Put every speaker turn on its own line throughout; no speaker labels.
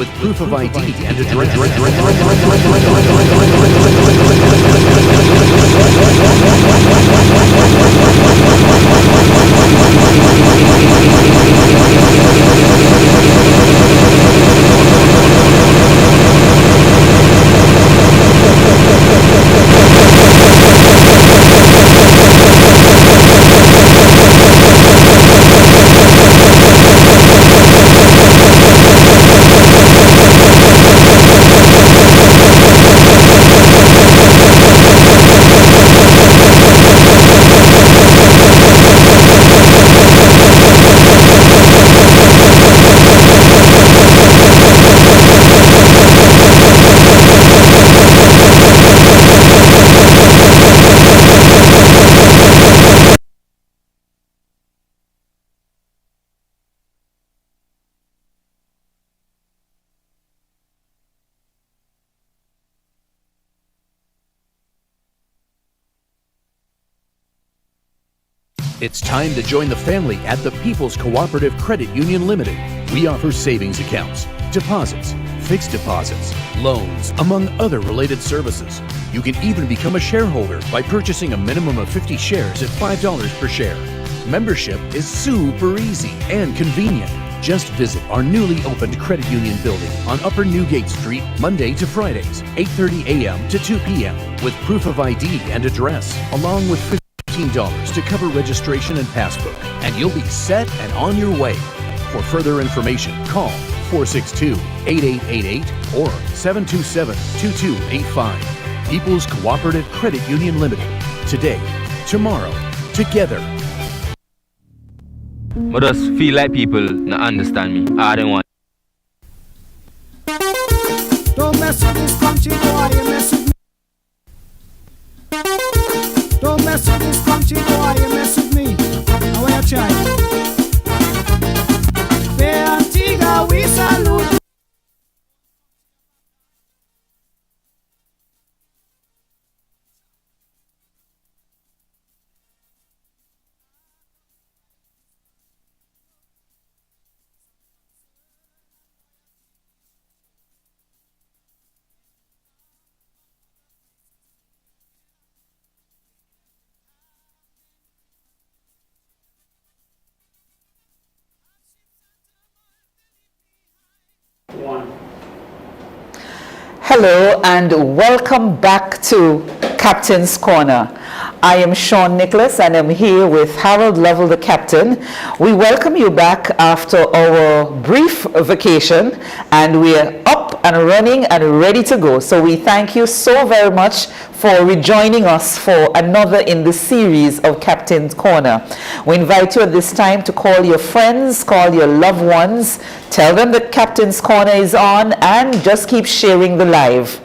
with proof of ID and address. It's time to join the family at the People's Cooperative Credit Union Limited. We offer savings accounts, deposits, fixed deposits, loans, among other related services. You can even become a shareholder by purchasing a minimum of 50 shares at $5 per share. Membership is super easy and convenient. Just visit our newly opened credit union building on Upper Newgate Street, Monday to Fridays, 8:30 a.m. to 2 p.m. with proof of ID and address, along with $15 to cover registration and passbook, and you'll be set and on your way. For further information, call 462-8888 or 727-2285. People's Cooperative Credit Union Limited. Today, tomorrow, together.
I just feel like people not understand me. I don't want.
Don't mess with this country, boy, you mess with me. Don't mess with this country, boy, you mess with me. Now where you try? Fair Antigua, we salute.
Hello and welcome back to Captain's Corner. I am Sean Nicholas and I'm here with Harold Lovell, the captain. We welcome you back after our brief vacation, and we're up and running and ready to go. So we thank you so very much for rejoining us for another in the series of Captain's Corner. We invite you at this time to call your friends, call your loved ones, tell them that Captain's Corner is on, and just keep sharing the live.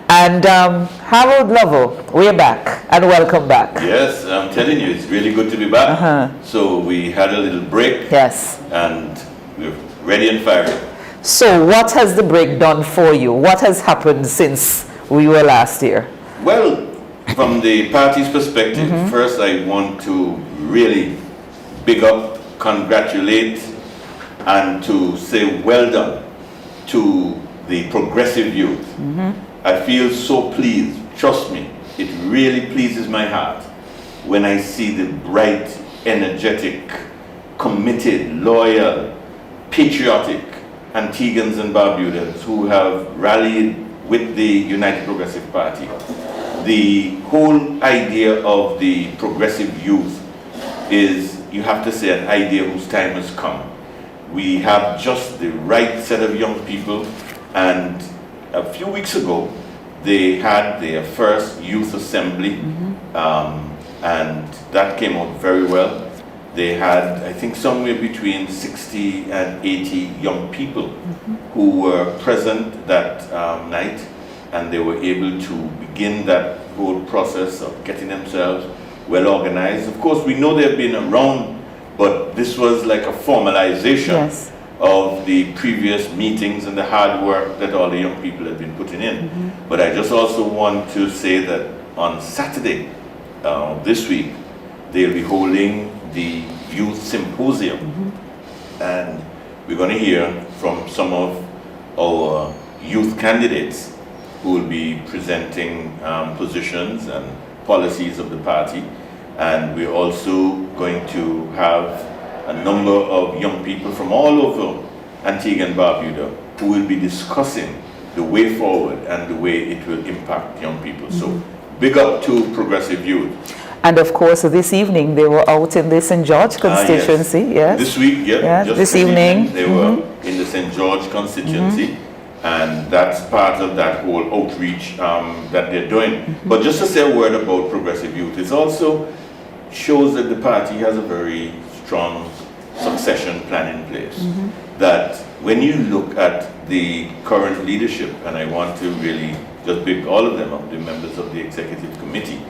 And Harold Lovell, we're back and welcome back.
Yes, I'm telling you, it's really good to be back. So we had a little break.
Yes.
And we're ready and firing.
So what has the break done for you? What has happened since we were last here?
Well, from the party's perspective, first I want to really big up, congratulate, and to say well done to the progressive youth. I feel so pleased, trust me, it really pleases my heart when I see the bright, energetic, committed, loyal, patriotic Antiguans and Barbudans who have rallied with the United Progressive Party. The whole idea of the progressive youth is, you have to say, an idea whose time has come. We have just the right set of young people, and a few weeks ago they had their first youth assembly, and that came out very well. They had, I think, somewhere between 60 and 80 young people who were present that night, and they were able to begin that whole process of getting themselves well organized. Of course, we know they've been around, but this was like a formalization of the previous meetings and the hard work that all the young people have been putting in. But I just also want to say that on Saturday this week, they'll be holding the Youth Symposium. And we're going to hear from some of our youth candidates who will be presenting positions and policies of the party. And we're also going to have a number of young people from all over Antigua and Barbuda who will be discussing the way forward and the way it will impact young people. So big up to Progressive Youth.
And of course, this evening they were out in the St. George constituency. Yes.
This week, just
this evening
they were in the St. George constituency, and that's part of that whole outreach that they're doing. But just to say a word about Progressive Youth, it also shows that the party has a very strong succession plan in place. That when you look at the current leadership, and I want to really just pick all of them up, the members of the executive committee,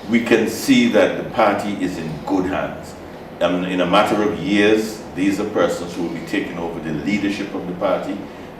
we can see that the party is in good hands. In a matter of years, these are persons who will be taking over the leadership of the party.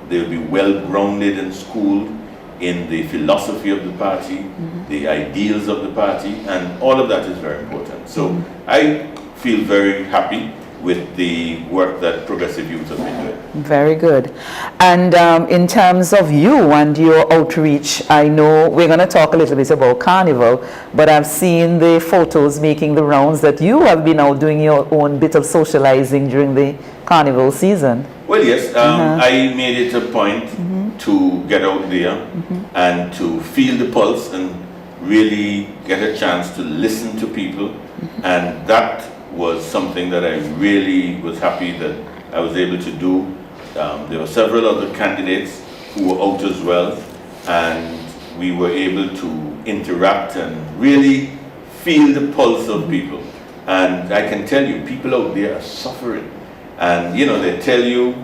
They will be well grounded and schooled in the philosophy of the party, the ideals of the party, and all of that is very important. So I feel very happy with the work that Progressive Youth have been doing.
Very good. And in terms of you and your outreach, I know we're going to talk a little bit about Carnival, but I've seen the photos making the rounds that you have been out doing your own bit of socializing during the Carnival season.
Well, yes, I made it a point to get out there and to feel the pulse and really get a chance to listen to people, and that was something that I really was happy that I was able to do. There were several other candidates who were out as well, and we were able to interact and really feel the pulse of people. And I can tell you, people out there are suffering. And they tell you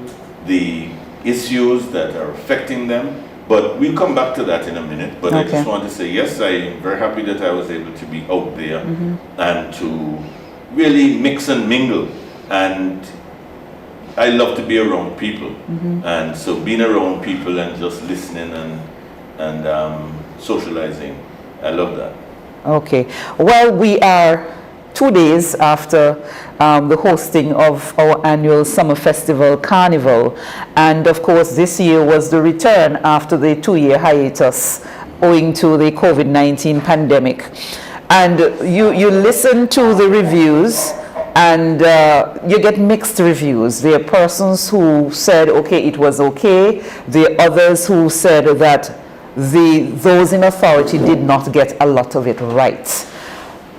the issues that are affecting them, but we'll come back to that in a minute. But I just want to say, yes, I'm very happy that I was able to be out there and to really mix and mingle, and I love to be around people, and so being around people and just listening and socializing, I love that. Okay,
well, we are 2 days after the hosting of our annual summer festival Carnival, and of course this year was the return after the 2-year hiatus owing to the COVID-19 pandemic. And you listen to the reviews, and you get mixed reviews. There are persons who said, okay, it was okay. There are others who said that those in authority did not get a lot of it right.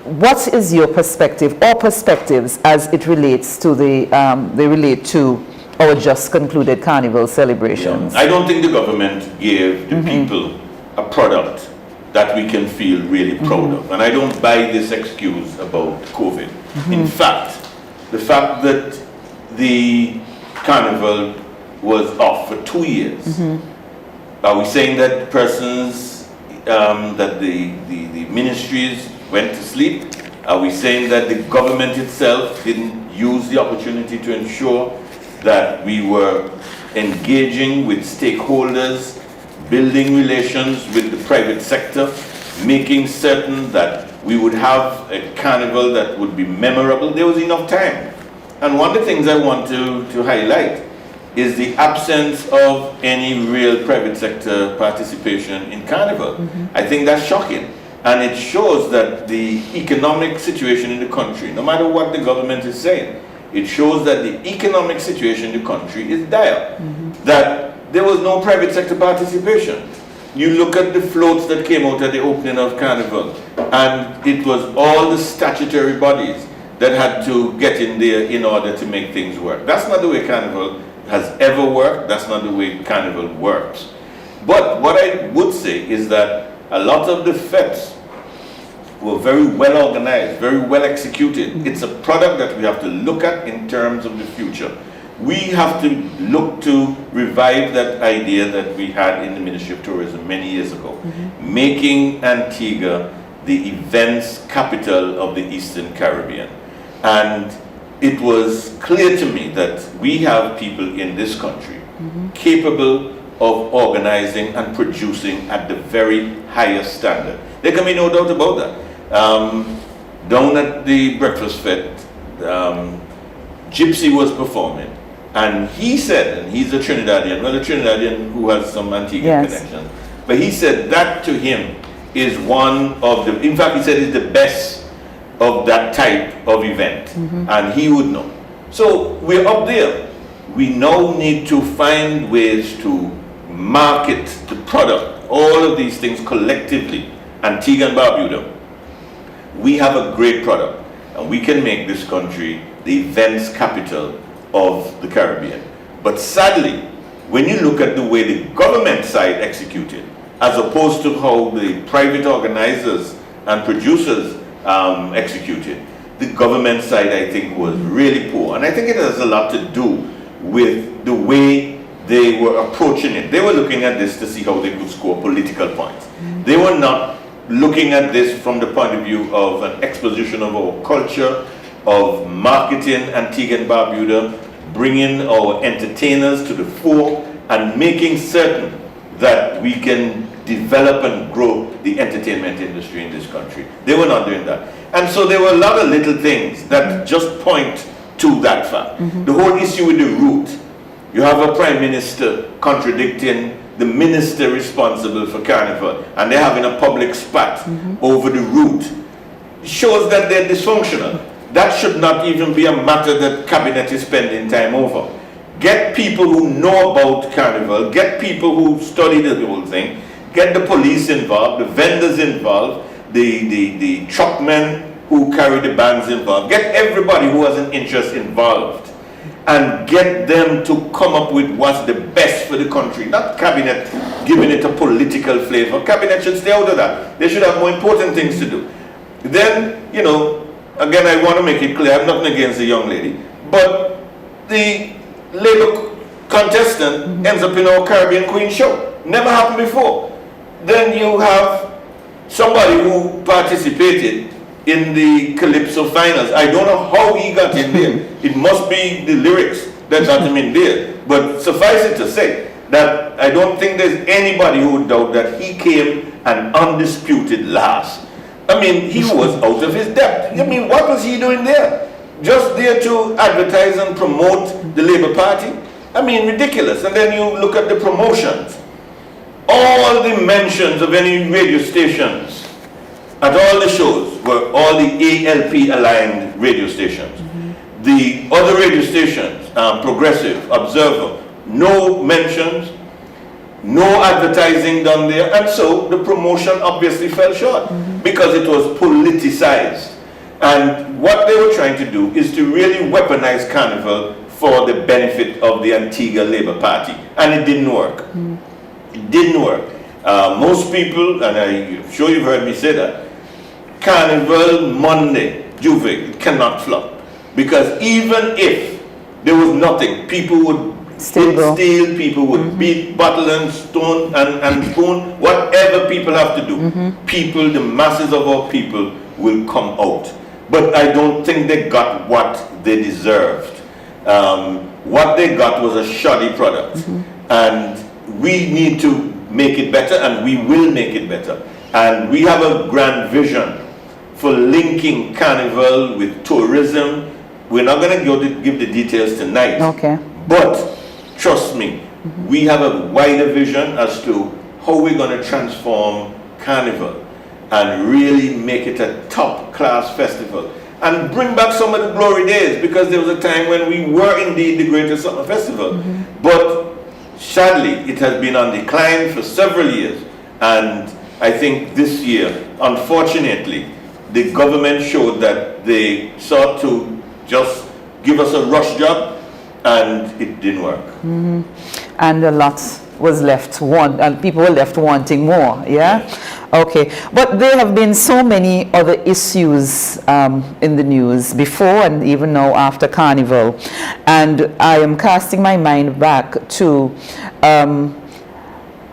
What is your perspective or perspectives as it relates to they relate to our just concluded Carnival celebrations?
I don't think the government gave the people a product that we can feel really proud of. And I don't buy this excuse about COVID. In fact, the fact that the Carnival was off for 2 years, are we saying that persons, that the ministries went to sleep? Are we saying that the government itself didn't use the opportunity to ensure that we were engaging with stakeholders, building relations with the private sector, making certain that we would have a carnival that would be memorable? There was enough time. And one of the things I want to highlight is the absence of any real private sector participation in Carnival. I think that's shocking. And it shows that the economic situation in the country, no matter what the government is saying, it shows that the economic situation in the country is dire. That there was no private sector participation. You look at the floats that came out at the opening of Carnival, and it was all the statutory bodies that had to get in there in order to make things work. That's not the way Carnival has ever worked. That's not the way Carnival works. But what I would say is that a lot of the fetes were very well organized, very well executed. It's a product that we have to look at in terms of the future. We have to look to revive that idea that we had in the Ministry of Tourism many years ago, making Antigua the events capital of the Eastern Caribbean. And it was clear to me that we have people in this country capable of organizing and producing at the very highest standard. There can be no doubt about that. Down at the breakfast fete, Gypsy was performing, And he said, and he's a Trinidadian, well, a Trinidadian who has some Antiguan connections, but he said that to him is one of the, in fact, he said it's the best of that type of event, and he would know. So we're up there. We now need to find ways to market the product, all of these things collectively. Antigua and Barbuda, we have a great product, and we can make this country the events capital of the Caribbean. But sadly, when you look at the way the government side executed, as opposed to how the private organizers and producers executed, the government side, I think, was really poor. And I think it has a lot to do with the way they were approaching it. They were looking at this to see how they could score political points. They were not looking at this from the point of view of an exposition of our culture, of marketing Antigua and Barbuda, bringing our entertainers to the fore, and making certain that we can develop and grow the entertainment industry in this country. They were not doing that. And so there were a lot of little things that just point to that fact. The whole issue with the route, you have a prime minister contradicting the minister responsible for Carnival, and they're having a public spat over the route. It shows that they're dysfunctional. That should not even be a matter that cabinet is spending time over. Get people who know about Carnival, get people who study the whole thing, get the police involved, the vendors involved, the truckmen who carry the bands involved, get everybody who has an interest involved, and get them to come up with what's the best for the country. Not cabinet giving it a political flavor. Cabinet should stay out of that. They should have more important things to do. Then, you know, again, I want to make it clear, I'm nothing against the young lady, but the Labour contestant ends up in our Caribbean Queen show. Never happened before. Then you have somebody who participated in the Calypso finals. I don't know how he got in there. It must be the lyrics that got him in there. But suffice it to say that I don't think there's anybody who would doubt that he came an undisputed last. I mean, he was out of his depth. I mean, what was he doing there? Just there to advertise and promote the Labour Party? I mean, ridiculous. And then you look at the promotions. All the mentions of any radio stations at all the shows were all the ALP aligned radio stations. The other radio stations, Progressive, Observer, no mentions, no advertising done there, and so the promotion obviously fell short because it was politicized. And what they were trying to do is to really weaponize Carnival for the benefit of the Antigua Labour Party, and it didn't work. It didn't work. Most people, and I'm sure you've heard me say that, Carnival Monday, Juve, cannot flop. Because even if there was nothing, people would steal, people would beat, bottle and stone and spoon, whatever people have to do. People, the masses of our people will come out. But I don't think they got what they deserved. What they got was a shoddy product. And we need to make it better, and we will make it better. And we have a grand vision for linking Carnival with tourism. We're not going to give the details tonight. Okay. But trust me, we have a wider vision as to how we're going to transform Carnival and really make it a top-class festival. And bring back some of the glory days, because there was a time when we were indeed the greatest summer festival. But sadly, it has been on decline for several years. And I think this year, unfortunately, the government showed that they sought to just give us a rush job, and it didn't work.
And a lot was left, and people were left wanting more, yeah? Okay, but there have been so many other issues in the news before and even now after Carnival. And I am casting my mind back to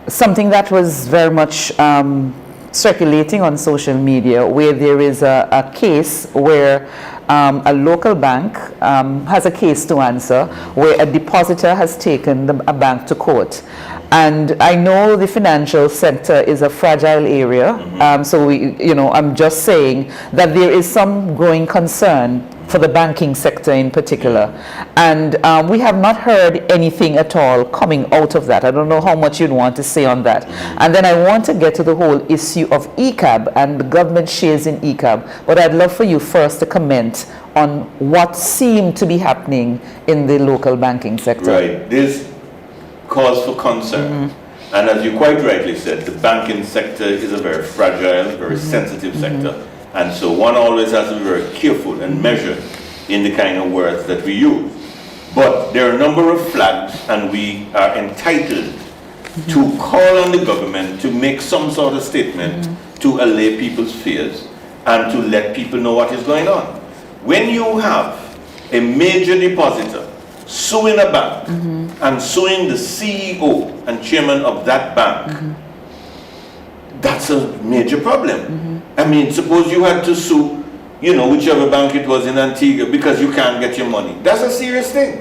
something that was very much circulating on social media, where there is a case where a local bank has a case to answer, where a depositor has taken a bank to court. And I know the financial sector is a fragile area, so I'm just saying that there is some growing concern for the banking sector in particular. And we have not heard anything at all coming out of that. I don't know how much you'd want to say on that. And then I want to get to the whole issue of ECAB and the government shares in ECAB. But I'd love for you first to comment on what seemed to be happening in the local banking sector.
Right. There's cause for concern. And as you quite rightly said, the banking sector is a very fragile, very sensitive sector. And so one always has to be very careful and measured in the kind of words that we use. But there are a number of flags, and we are entitled to call on the government to make some sort of statement to allay people's fears and to let people know what is going on. When you have a major depositor suing a bank and suing the CEO and chairman of that bank, that's a major problem. I mean, suppose you had to sue, whichever bank it was in Antigua because you can't get your money. That's a serious thing.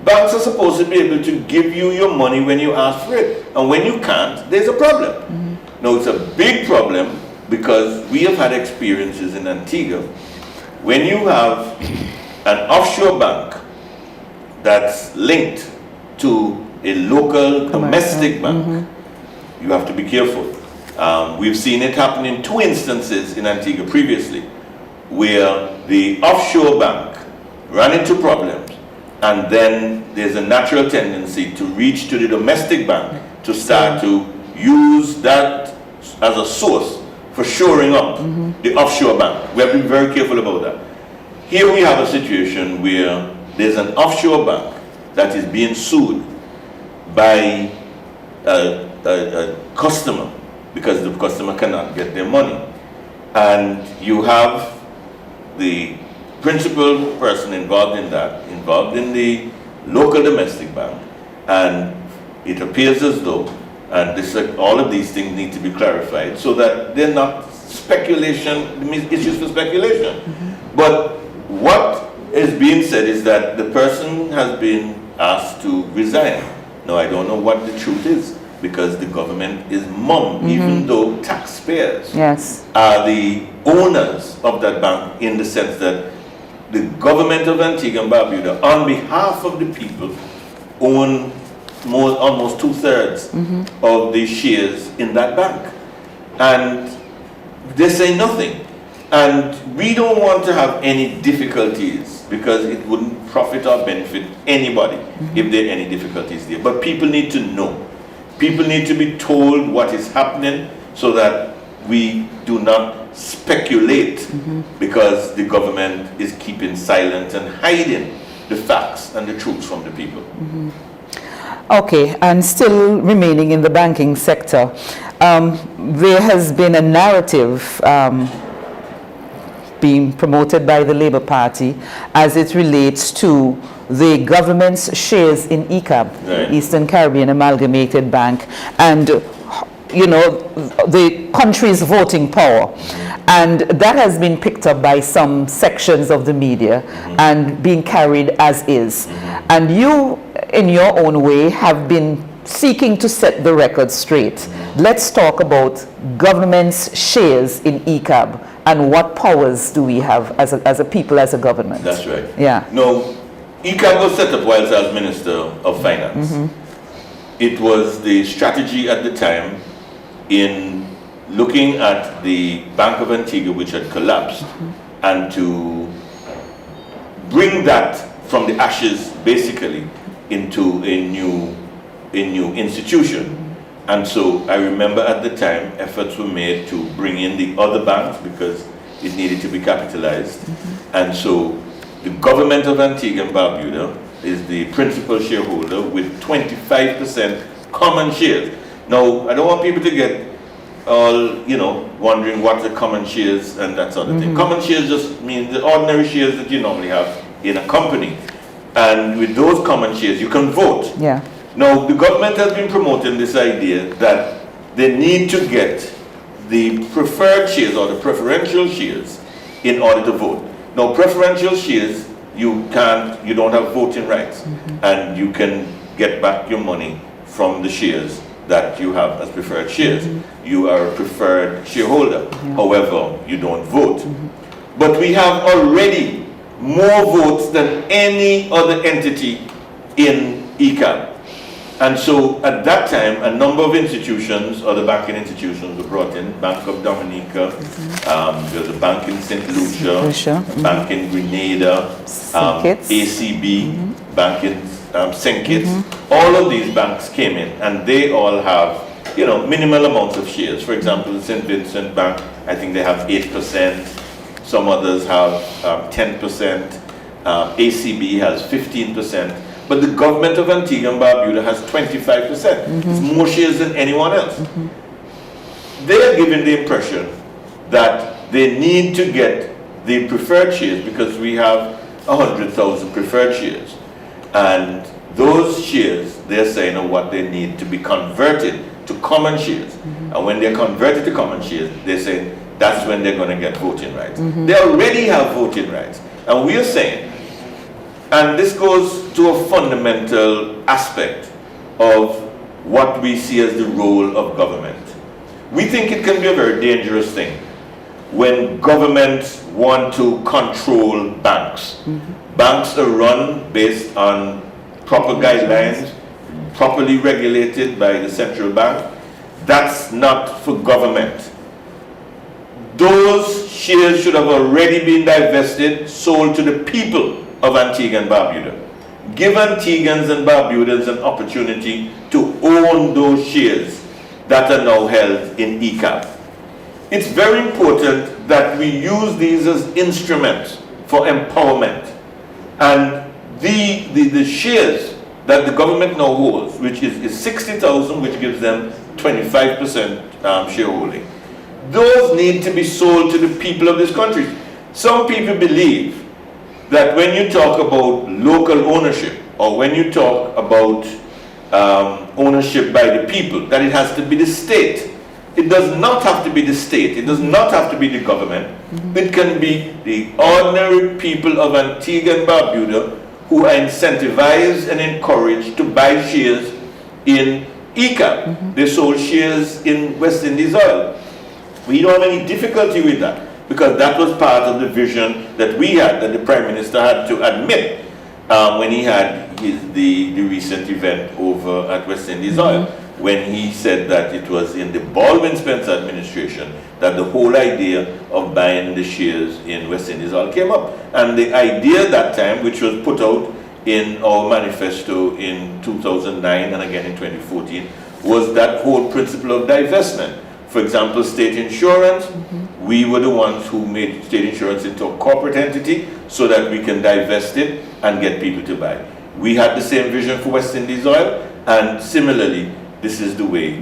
Banks are supposed to be able to give you your money when you ask for it. And when you can't, there's a problem. Now, it's a big problem because we have had experiences in Antigua when you have an offshore bank that's linked to a local domestic bank, you have to be careful. We've seen it happen in 2 instances in Antigua previously, where the offshore bank ran into problems, and then there's a natural tendency to reach to the domestic bank to start to use that as a source for shoring up the offshore bank. We have to be very careful about that. Here we have a situation where there's an offshore bank that is being sued by a customer because the customer cannot get their money. And you have the principal person involved in that, involved in the local domestic bank, and it appears as though, and all of these things need to be clarified so that they're not issues for speculation. But what is being said is that the person has been asked to resign. Now, I don't know what the truth is, because the government is mum, even though taxpayers are the owners of that bank, in the sense that the government of Antigua and Barbuda, on behalf of the people, own almost 2/3 of the shares in that bank. And they say nothing. And we don't want to have any difficulties, because it wouldn't profit or benefit anybody if there are any difficulties there. But people need to know. People need to be told what is happening so that we do not speculate because the government is keeping silent and hiding the facts and the truth from the people.
Okay, and still remaining in the banking sector, there has been a narrative being promoted by the Labour Party as it relates to the government's shares in ECAB, Eastern Caribbean Amalgamated Bank, and the country's voting power. And that has been picked up by some sections of the media and being carried as is. And you, in your own way, have been seeking to set the record straight. Let's talk about government's shares in ECAB and what powers do we have as a people, as a government.
That's right.
Yeah.
No, ECAB was set up while I was Minister of Finance. It was the strategy at the time in looking at the Bank of Antigua, which had collapsed, and to bring that from the ashes basically into a new institution. And so I remember at the time efforts were made to bring in the other banks because it needed to be capitalized. And so the government of Antigua and Barbuda is the principal shareholder with 25% common shares. Now, I don't want people to get all, wondering what the common shares and that sort of thing. Common shares just mean the ordinary shares that you normally have in a company. And with those common shares, you can vote.
Yeah.
Now, the government has been promoting this idea that they need to get the preferred shares or the preferential shares in order to vote. Now, preferential shares, you don't have voting rights, and you can get back your money from the shares that you have as preferred shares. You are a preferred shareholder. However, you don't vote. But we have already more votes than any other entity in ECAB. And so at that time, a number of institutions, other banking institutions were brought in. Bank of Dominica, there's a bank in St. Lucia, a bank in Grenada, ACB, bank in St. Kitts. All of these banks came in, and they all have, you know, minimal amounts of shares. For example, the St. Vincent Bank, I think they have 8%. Some others have 10%. ACB has 15%. But the government of Antigua and Barbuda has 25%. It's more shares than anyone else. They are given the impression that they need to get the preferred shares because we have 100,000 preferred shares. And those shares, they're saying, are what they need to be converted to common shares. And when they're converted to common shares, they're saying that's when they're going to get voting rights. They already have voting rights. And we are saying, and this goes to a fundamental aspect of what we see as the role of government. We think it can be a very dangerous thing when governments want to control banks. Banks are run based on proper guidelines, properly regulated by the central bank. That's not for government. Those shares should have already been divested, sold to the people of Antigua and Barbuda. Give Antiguans and Barbudans an opportunity to own those shares that are now held in ECAB. It's very important that we use these as instruments for empowerment. And the shares that the government now holds, which is 60,000, which gives them 25% shareholding, those need to be sold to the people of this country. Some people believe that when you talk about local ownership, or when you talk about ownership by the people, that it has to be the state. It does not have to be the state. It does not have to be the government. It can be the ordinary people of Antigua and Barbuda who are incentivized and encouraged to buy shares in ECAB. They sold shares in West Indies Oil. We don't have any difficulty with that, because that was part of the vision that we had, that the Prime Minister had to admit when he had the recent event over at West Indies Oil, when he said that it was in the Baldwin-Spencer administration that the whole idea of buying the shares in West Indies Oil came up. And the idea at that time, which was put out in our manifesto in 2009 and again in 2014, was that whole principle of divestment. For example, state insurance, we were the ones who made state insurance into a corporate entity so that we can divest it and get people to buy. We had the same vision for West Indies Oil, and similarly, this is the way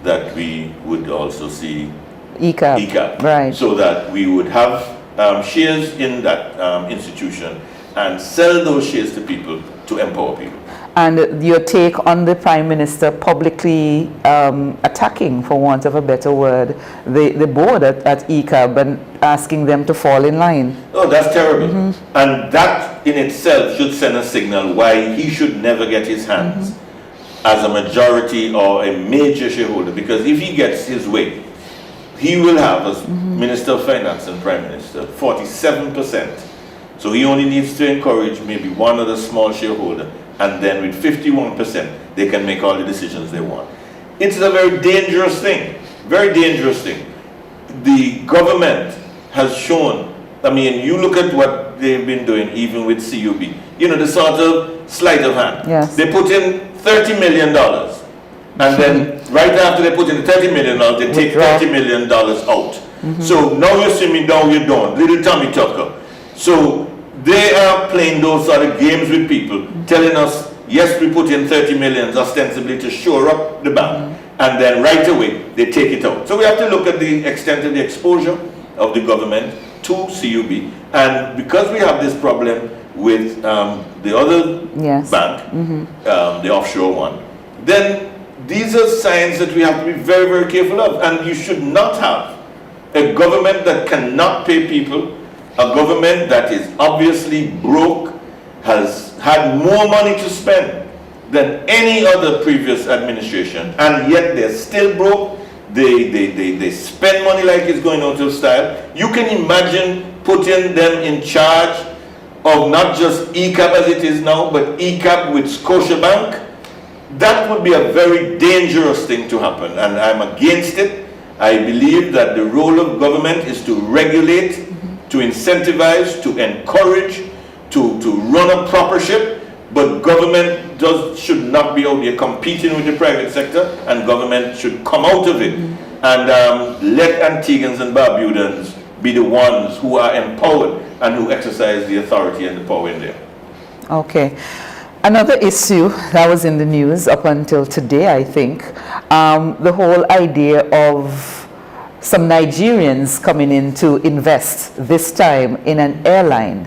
that we would also see ECAB,
right?
So that we would have shares in that institution and sell those shares to people to empower people.
And your take on the Prime Minister publicly attacking, for want of a better word, the board at ECAB and asking them to fall in line?
Oh, that's terrible. And that in itself should send a signal why he should never get his hands as a majority or a major shareholder. Because if he gets his way, he will have, as Minister of Finance and Prime Minister, 47%. So he only needs to encourage maybe one other small shareholder, and then with 51%, they can make all the decisions they want. It's a very dangerous thing, very dangerous thing. The government has shown, I mean, you look at what they've been doing, even with CUB, you know, the sort of sleight of hand.
Yes.
They put in $30 million, and then right after they put in $30 million, they take $30 million out. So now you see me, now you don't, little Tommy Tucker. So they are playing those sort of games with people, telling us, yes, we put in 30 million ostensibly to shore up the bank, and then right away they take it out. So we have to look at the extent of the exposure of the government to CUB, and because we have this problem with the other bank, the offshore one, then these are signs that we have to be very, very careful of. And you should not have a government that cannot pay people, a government that is obviously broke, has had more money to spend than any other previous administration, and yet they're still broke. They spend money like it's going out of style. You can imagine putting them in charge of not just ECAP as it is now, but ECAP with Scotiabank, that would be a very dangerous thing to happen, and I'm against it. I believe that the role of government is to regulate, to incentivize, to encourage, to run a proper ship, but government should not be out there competing with the private sector, and government should come out of it and let Antiguans and Barbudans be the ones who are empowered and who exercise the authority and the power in there.
Okay. Another issue that was in the news up until today, I think, the whole idea of some Nigerians coming in to invest this time in an airline.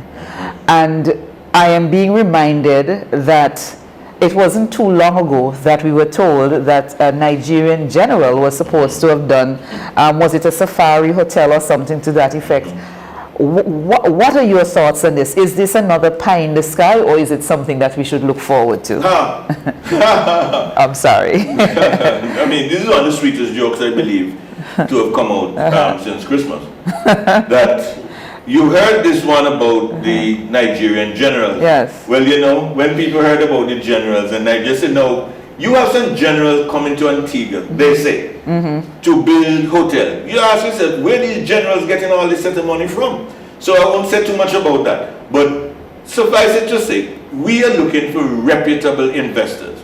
And I am being reminded that it wasn't too long ago that we were told that a Nigerian general was supposed to have done, was it a safari hotel or something to that effect? What are your thoughts on this? Is this another pie in the sky, or is it something that we should look forward to? I'm sorry.
I mean, this is one of the sweetest jokes, I believe, to have come out since Christmas. That you heard this one about the Nigerian generals.
Yes.
Well, you know, when people heard about the generals, and I just said, no, you have some generals coming to Antigua, they say, to build hotel. You ask yourself, where these generals getting all this set of money from? So I won't say too much about that. But suffice it to say, we are looking for reputable investors.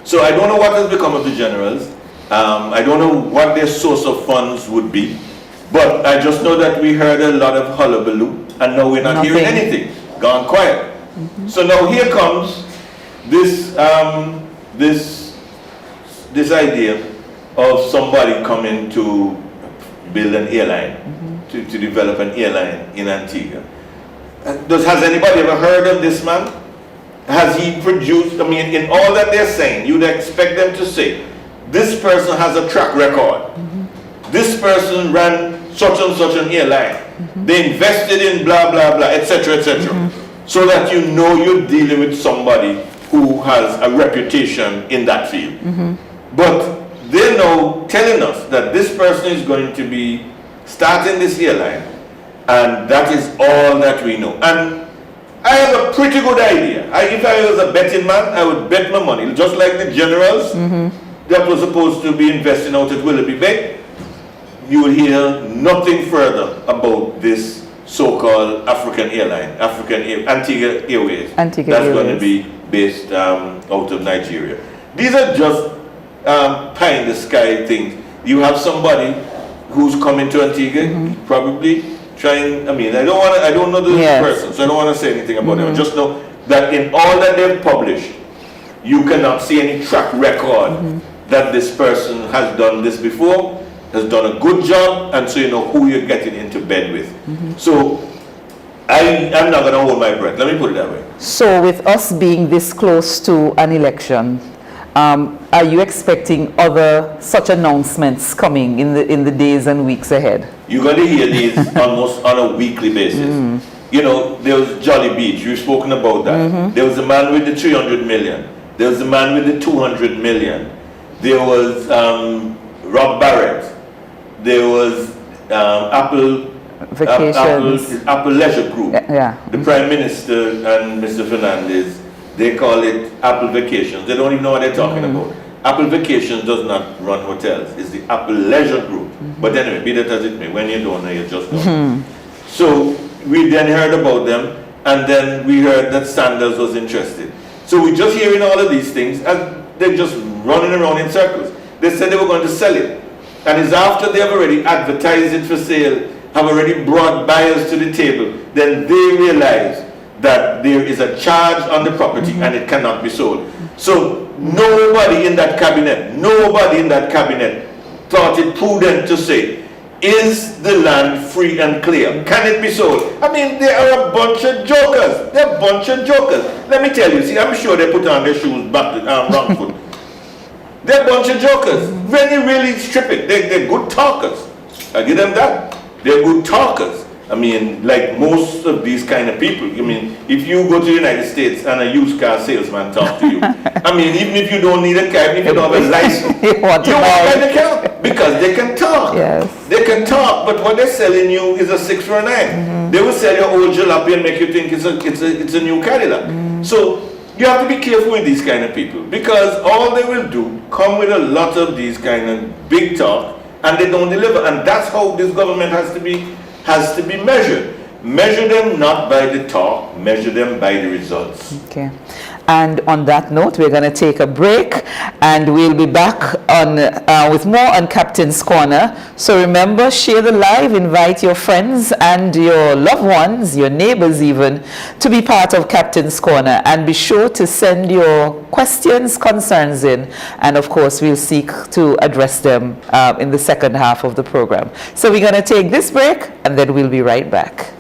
So I don't know what has become of the generals. I don't know what their source of funds would be. But I just know that we heard a lot of hullabaloo, and now we're not hearing anything. Gone quiet. So now here comes this this idea of somebody coming to build an airline, to develop an airline in Antigua. Has anybody ever heard of this man? Has he produced, I mean, in all that they're saying, you'd expect them to say, this person has a track record. This person ran such and such an airline. They invested in blah, blah, blah, etc., etc. So that you know you're dealing with somebody who has a reputation in that field. But they're now telling us that this person is going to be starting this airline, and that is all that we know. And I have a pretty good idea. If I was a betting man, I would bet my money. Just like the generals that were supposed to be investing out at Willoughby Bay, you will hear nothing further about this so-called African airline, Antigua Airways, that's going to be based out of Nigeria. These are just pie in the sky things. You have somebody who's coming to Antigua, probably trying. I mean, I don't know this person, so I don't want to say anything about them. I just know that in all that they've published, you cannot see any track record that this person has done this before, has done a good job, and so you know who you're getting into bed with. So I'm not going to hold my breath. Let me put it that way.
So with us being this close to an election, are you expecting other such announcements coming in the days and weeks ahead?
You're going to hear these almost on a weekly basis. You know, there was Jolly Beach. We've spoken about that. There was the man with the 300 million. There was the man with the 200 million. There was Rob Barrett. There was Apple Leisure Group. The Prime Minister and Mr. Fernandez, they call it Apple Vacations. They don't even know what they're talking about. Apple Vacations does not run hotels. It's the Apple Leisure Group. But anyway, be that as it may, when you don't know, you just don't. So we then heard about them, and then we heard that Sanders was interested. So we're just hearing all of these things, and they're just running around in circles. They said they were going to sell it. And it's after they have already advertised it for sale, have already brought buyers to the table, then they realize that there is a charge on the property and it cannot be sold. So nobody in that cabinet thought it prudent to say, is the land free and clear? Can it be sold? I mean, they are a bunch of jokers. They're a bunch of jokers. Let me tell you, see, I'm sure they put on their shoes back to wrong foot. They're a bunch of jokers. Really strip it. They're good talkers. I give them that. They're good talkers. I mean, like most of these kind of people. I mean, if you go to the United States and a used car salesman talk to you, I mean, even if you don't need a car, even if you don't have a license, you want to buy the car. because they can talk.
Yes.
They can talk, but what they're selling you is a 6 for a 9. They will sell you old jalopy and make you think it's a new Cadillac. So you have to be careful with these kind of people, because all they will do come with a lot of these kind of big talk, and they don't deliver. And that's how this government has to be measured. Measure them not by the talk, measure them by the results.
Okay. And on that note, we're going to take a break, and we'll be back on with more on Captain's Corner. So remember, share the live, invite your friends and your loved ones, your neighbors even, to be part of Captain's Corner. And be sure to send your questions, concerns in, and of course, we'll seek to address them in the second half of the program. So we're going to take this break, and then we'll be right back.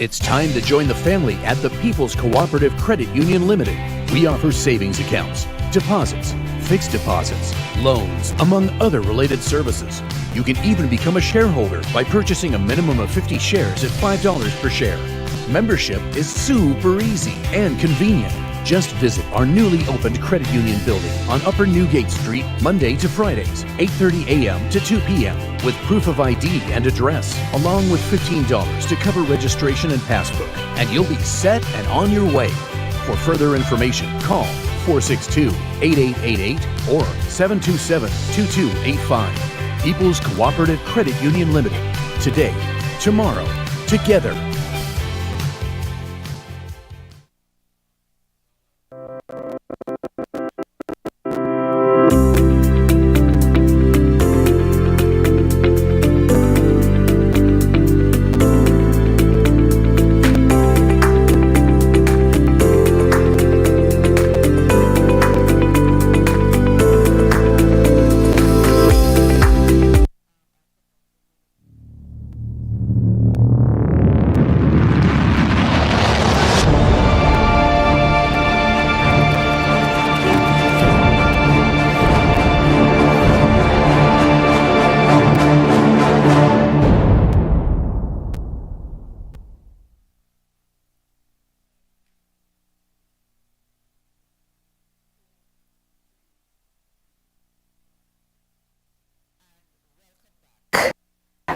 It's time to join the family at the People's Cooperative Credit Union Limited. We offer savings accounts, deposits, fixed deposits, loans, among other related services. You can even become a shareholder by purchasing a minimum of 50 shares at $5 per share. Membership is super easy and convenient. Just visit our newly opened credit union building on Upper Newgate Street, Monday to Fridays, 8:30 a.m. to 2 p.m. with proof of ID and address, along with $15 to cover registration and passbook. And you'll be set and on your way. For further information, call 462-8888 or 727-2285. People's Cooperative Credit Union Limited. Today, tomorrow, together.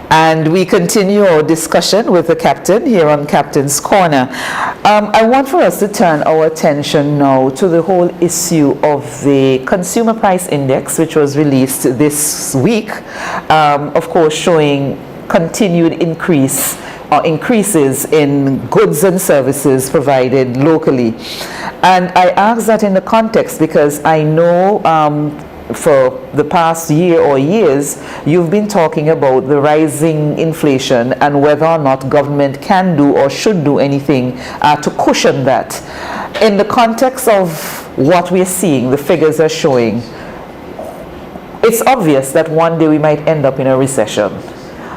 And we continue our discussion with the captain here on Captain's Corner. I want for us to turn our attention now to the whole issue of the Consumer Price Index, which was released this week, of course showing continued increases in goods and services provided locally. And I ask that in the context because I know for the past year or years, you've been talking about the rising inflation and whether or not government can do or should do anything to cushion that. In the context of what we're seeing, the figures are showing, it's obvious that one day we might end up in a recession.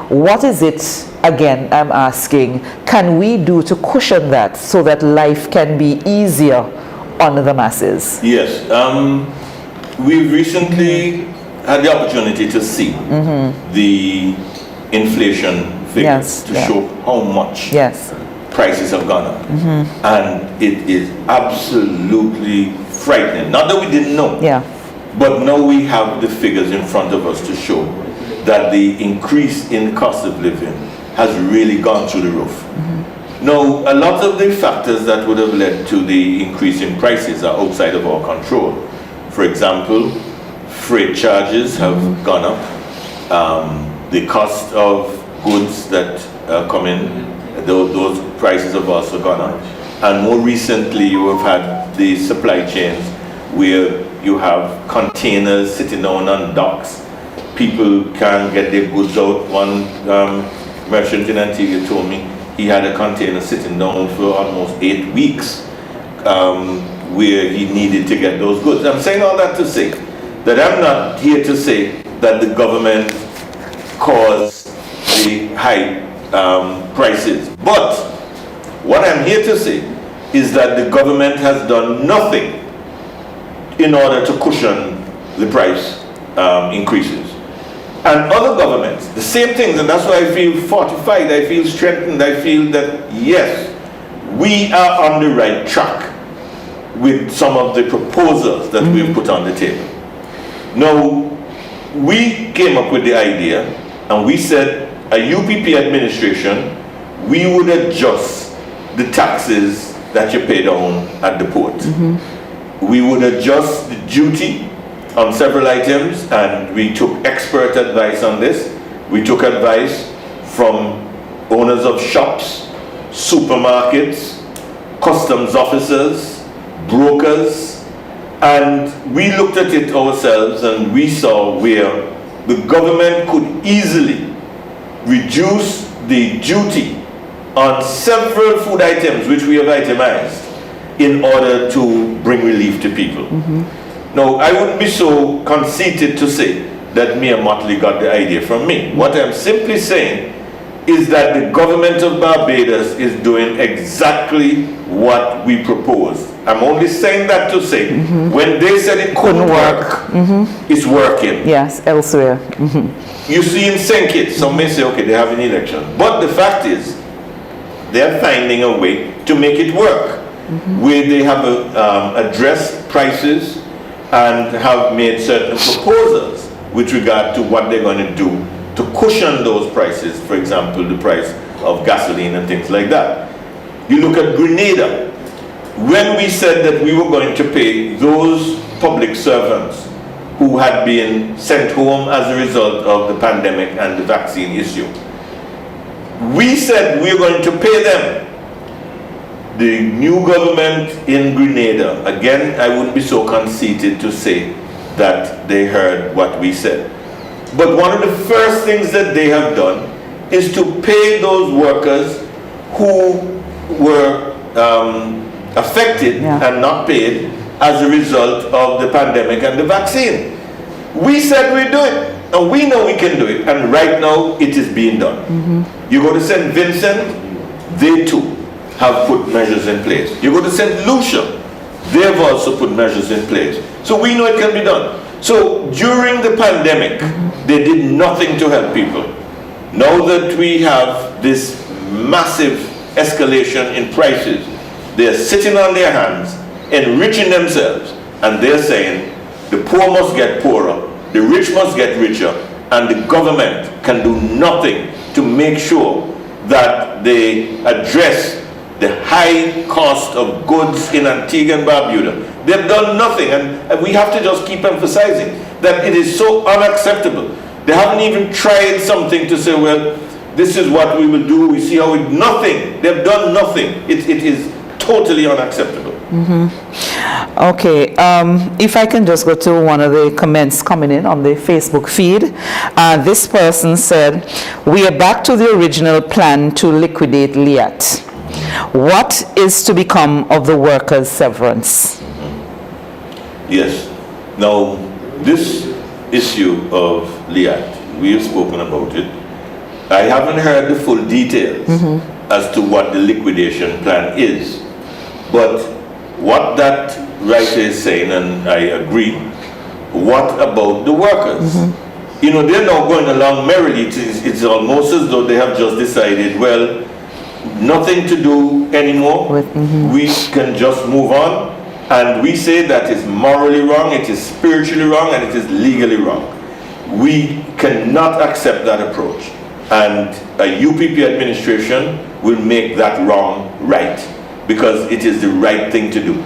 What is it, again, I'm asking, can we do to cushion that so that life can be easier on the masses?
Yes. We've recently had the opportunity to see the inflation figures to show how much prices have gone up. And it is absolutely frightening. Not that we didn't know, but now we have the figures in front of us to show that the increase in cost of living has really gone through the roof. Now, a lot of the factors that would have led to the increase in prices are outside of our control. For example, freight charges have gone up. The cost of goods that come in, those prices have also gone up. And more recently, you have had the supply chains where you have containers sitting down on docks. People can't get their goods out. One merchant in Antigua told me he had a container sitting down for almost 8 weeks. Where he needed to get those goods. I'm saying all that to say that I'm not here to say that the government caused the high prices. But what I'm here to say is that the government has done nothing in order to cushion the price increases. And other governments, the same things, and that's why I feel fortified, I feel strengthened, I feel that yes, we are on the right track. with some of the proposals that we've put on the table. Now, we came up with the idea, and we said, a UPP administration, we would adjust the taxes that you pay down at the port. We would adjust the duty on several items, and we took expert advice on this. We took advice from owners of shops, supermarkets, customs officers, brokers, and we looked at it ourselves, and we saw where the government could easily reduce the duty on several food items which we have itemized in order to bring relief to people. Now, I wouldn't be so conceited to say that Mayor Motley got the idea from me. What I'm simply saying is that the government of Barbados is doing exactly what we proposed. I'm only saying that to say, when they said it couldn't work, it's working.
Yes, elsewhere.
You see in St. Kitts, some may say, okay, they have an election. But the fact is, they're finding a way to make it work, where they have addressed prices and have made certain proposals with regard to what they're going to do to cushion those prices, for example, the price of gasoline and things like that. You look at Grenada. When we said that we were going to pay those public servants who had been sent home as a result of the pandemic and the vaccine issue, we said we're going to pay them. The new government in Grenada, again, I wouldn't be so conceited to say that they heard what we said. But one of the first things that they have done is to pay those workers who were affected and not paid as a result of the pandemic and the vaccine. We said we'd do it, and we know we can do it, and right now it is being done. You go to St. Vincent, they too have put measures in place. You go to St. Lucia, they've also put measures in place. So we know it can be done. So during the pandemic, they did nothing to help people. Now that we have this massive escalation in prices, they're sitting on their hands, enriching themselves, and they're saying the poor must get poorer, the rich must get richer, and the government can do nothing to make sure that they address the high cost of goods in Antigua and Barbuda. They've done nothing, and we have to just keep emphasizing that it is so unacceptable. They haven't even tried something to say, well, this is what we will do, we see how it, nothing. They've done nothing. It is totally unacceptable.
Okay, if I can just go to one of the comments coming in on the Facebook feed. This person said, we are back to the original plan to liquidate Liat. What is to become of the workers' severance?
Yes. Now, this issue of Liat, we have spoken about it. I haven't heard the full details as to what the liquidation plan is. But what that writer is saying, and I agree, what about the workers? You know, they're now going along merrily. It's almost as though they have just decided, well, nothing to do anymore. We can just move on. And we say that is morally wrong, it is spiritually wrong, and it is legally wrong. We cannot accept that approach. And a UPP administration will make that wrong right, because it is the right thing to do.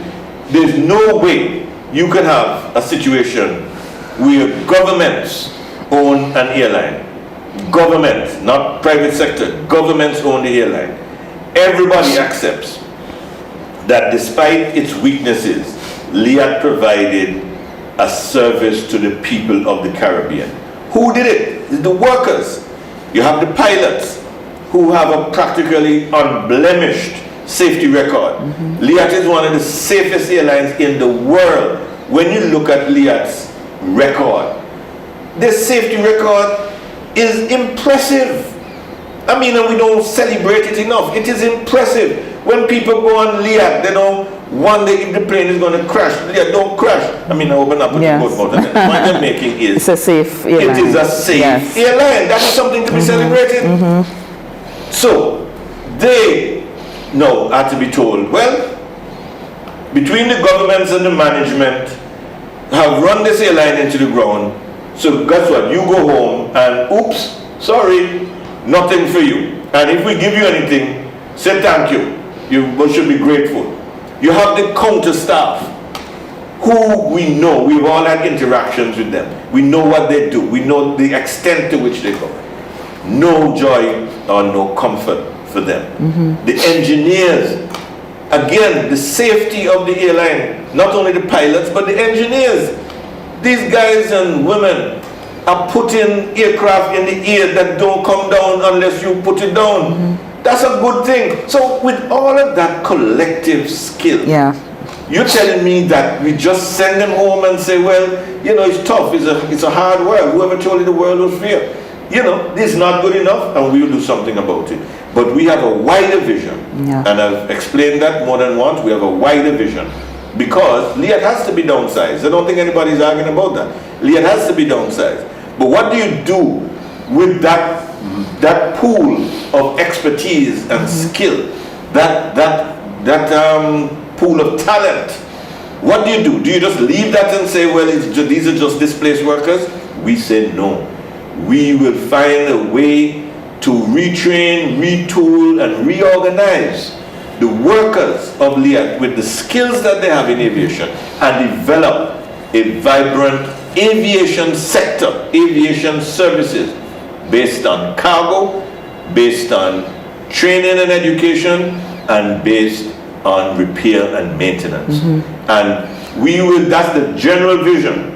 There's no way you can have a situation where governments own an airline. Government, not private sector, governments own the airline. Everybody accepts that despite its weaknesses, Liat provided a service to the people of the Caribbean. Who did it? It's the workers. You have the pilots who have a practically unblemished safety record. Liat is one of the safest airlines in the world. When you look at Liat's record, their safety record is impressive. I mean, we don't celebrate it enough. It is impressive. When people go on Liat, they don't wonder if the plane is going to crash. Liat don't crash. I mean, I open up and go about it. The point I'm making is
it's a safe airline.
It is a safe airline. That is something to be celebrated. So they now had to be told, well, between the governments and the management, have run this airline into the ground. So guess what? You go home and oops, sorry, nothing for you. And if we give you anything, say thank you. You should be grateful. You have the counter staff who we know, we've all had interactions with them. We know what they do. We know the extent to which they go. No joy or no comfort for them. The engineers, again, the safety of the airline, not only the pilots, but the engineers. These guys and women are putting aircraft in the air that don't come down unless you put it down. That's a good thing. So with all of that collective skill, you're telling me that we just send them home and say, well, you know, it's tough, it's a hard world. Whoever told you the world was fair? You know, this is not good enough, and we'll do something about it. But we have a wider vision, and I've explained that more than once. We have a wider vision because Liat has to be downsized. I don't think anybody's arguing about that. Liat has to be downsized. But what do you do with that pool of expertise and skill, that pool of talent? What do? Do you just leave that and say, well, these are just displaced workers? We say no. We will find a way to retrain, retool, and reorganize the workers of Liat with the skills that they have in aviation and develop a vibrant aviation sector, aviation services based on cargo, based on training and education, and based on repair and maintenance. And we will, that's the general vision.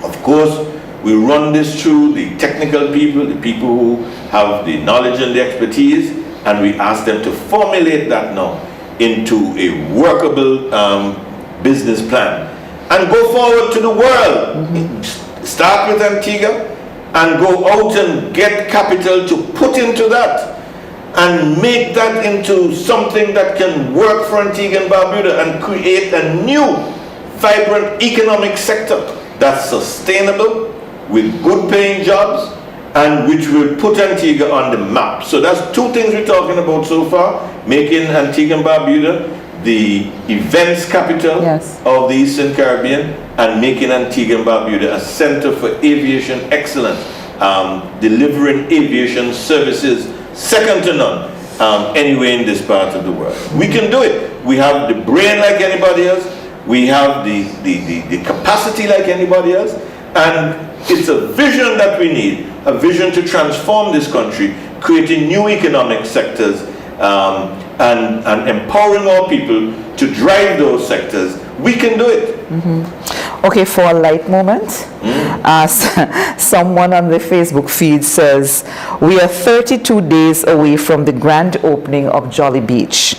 Of course, we run this through the technical people, the people who have the knowledge and the expertise, and we ask them to formulate that now into a workable business plan and go forward to the world. Start with Antigua and go out and get capital to put into that and make that into something that can work for Antigua and Barbuda and create a new vibrant economic sector that's sustainable with good paying jobs and which will put Antigua on the map. So that's two things we're talking about so far, making Antigua and Barbuda the events capital of the Eastern Caribbean and making Antigua and Barbuda a center for aviation excellence, delivering aviation services second to none anywhere in this part of the world. We can do it. We have the brain like anybody else. We have the capacity like anybody else. And it's a vision that we need, a vision to transform this country, creating new economic sectors and empowering our people to drive those sectors. We can do it.
Okay, for a light moment, someone on the Facebook feed says, we are 32 days away from the grand opening of Jolly Beach.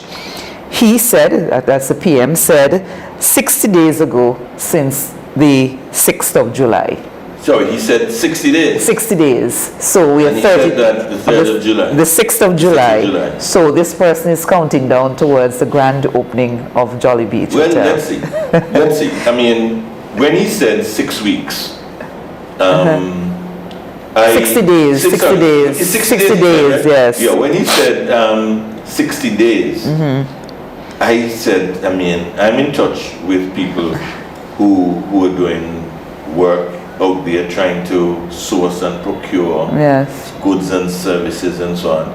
He said, that's the PM, said 60 days ago since the 6th of July.
Sorry, he said 60 days?
60 days. So we are 30.
Said that the 3rd of July.
The 6th of July. So this person is counting down towards the grand opening of Jolly Beach
Well,
Hotel.
let's see. Let's see. I mean, when he said 6 weeks,
60 days. 60 days.
60
days,
right?
yes.
Yeah, when he said 60 days, I said, I mean, I'm in touch with people who are doing work out there trying to source and procure goods and services and so on.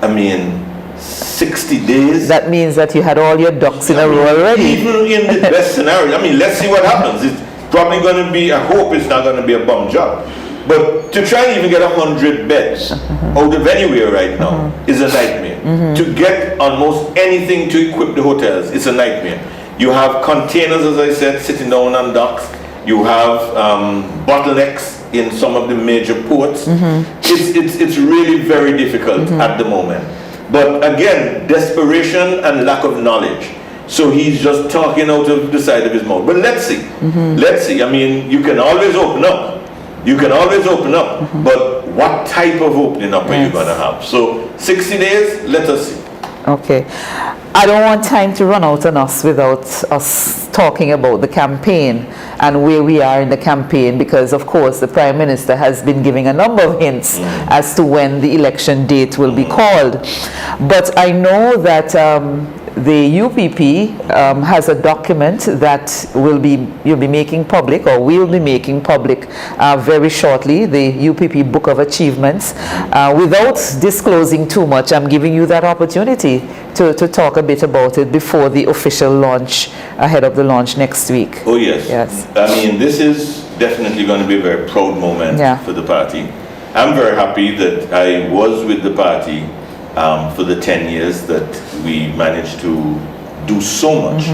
I mean, 60 days.
That means that you had all your ducks in a row already.
Even in the best scenario, I mean, let's see what happens. It's probably going to be, I hope it's not going to be a bum job. But to try and even get 100 beds out of anywhere right now is a nightmare. To get almost anything to equip the hotels is a nightmare. You have containers, as I said, sitting down on docks. You have bottlenecks in some of the major ports. It's really very difficult at the moment. But again, desperation and lack of knowledge. So he's just talking out of the side of his mouth. But let's see. Let's see. I mean, you can always open up. You can always open up. But what type of opening up are you going to have? So 60 days, let us see.
Okay. I don't want time to run out on us without us talking about the campaign and where we are in the campaign, because of course the Prime Minister has been giving a number of hints as to when the election date will be called. But I know that the UPP has a document that you'll be making public, or we'll be making public very shortly, the UPP Book of Achievements. Without disclosing too much, I'm giving you that opportunity to talk a bit about it before the official launch, ahead of the launch next week.
Oh yes.
Yes.
I mean, this is definitely going to be a very proud moment for the party. I'm very happy that I was with the party for the 10 years that we managed to do so much.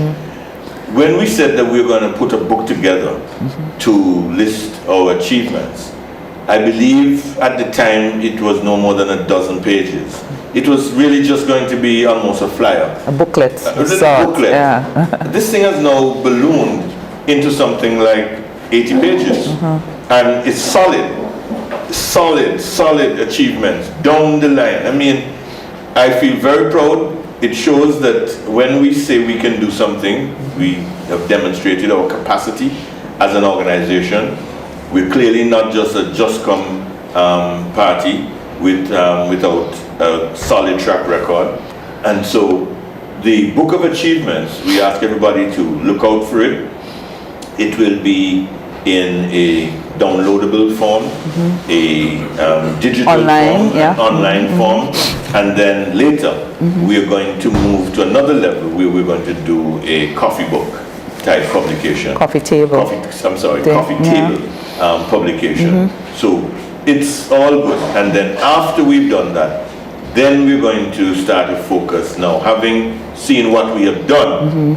When we said that we were going to put a book together to list our achievements, I believe at the time it was no more than a dozen pages. It was really just going to be almost a flyer.
A booklet.
A little booklet.
Yeah.
This thing has now ballooned into something like 80 pages. And it's solid achievements down the line. I mean, I feel very proud. It shows that when we say we can do something, we have demonstrated our capacity as an organization. We're clearly not just a just come party without a solid track record. And so the Book of Achievements, we ask everybody to look out for it. It will be in a downloadable form, a digital form, online form, and then later we are going to move to another level where we're going to do a coffee book type publication.
Coffee table.
Coffee table publication. So it's all good. And then after we've done that, then we're going to start to focus now. Having seen what we have done,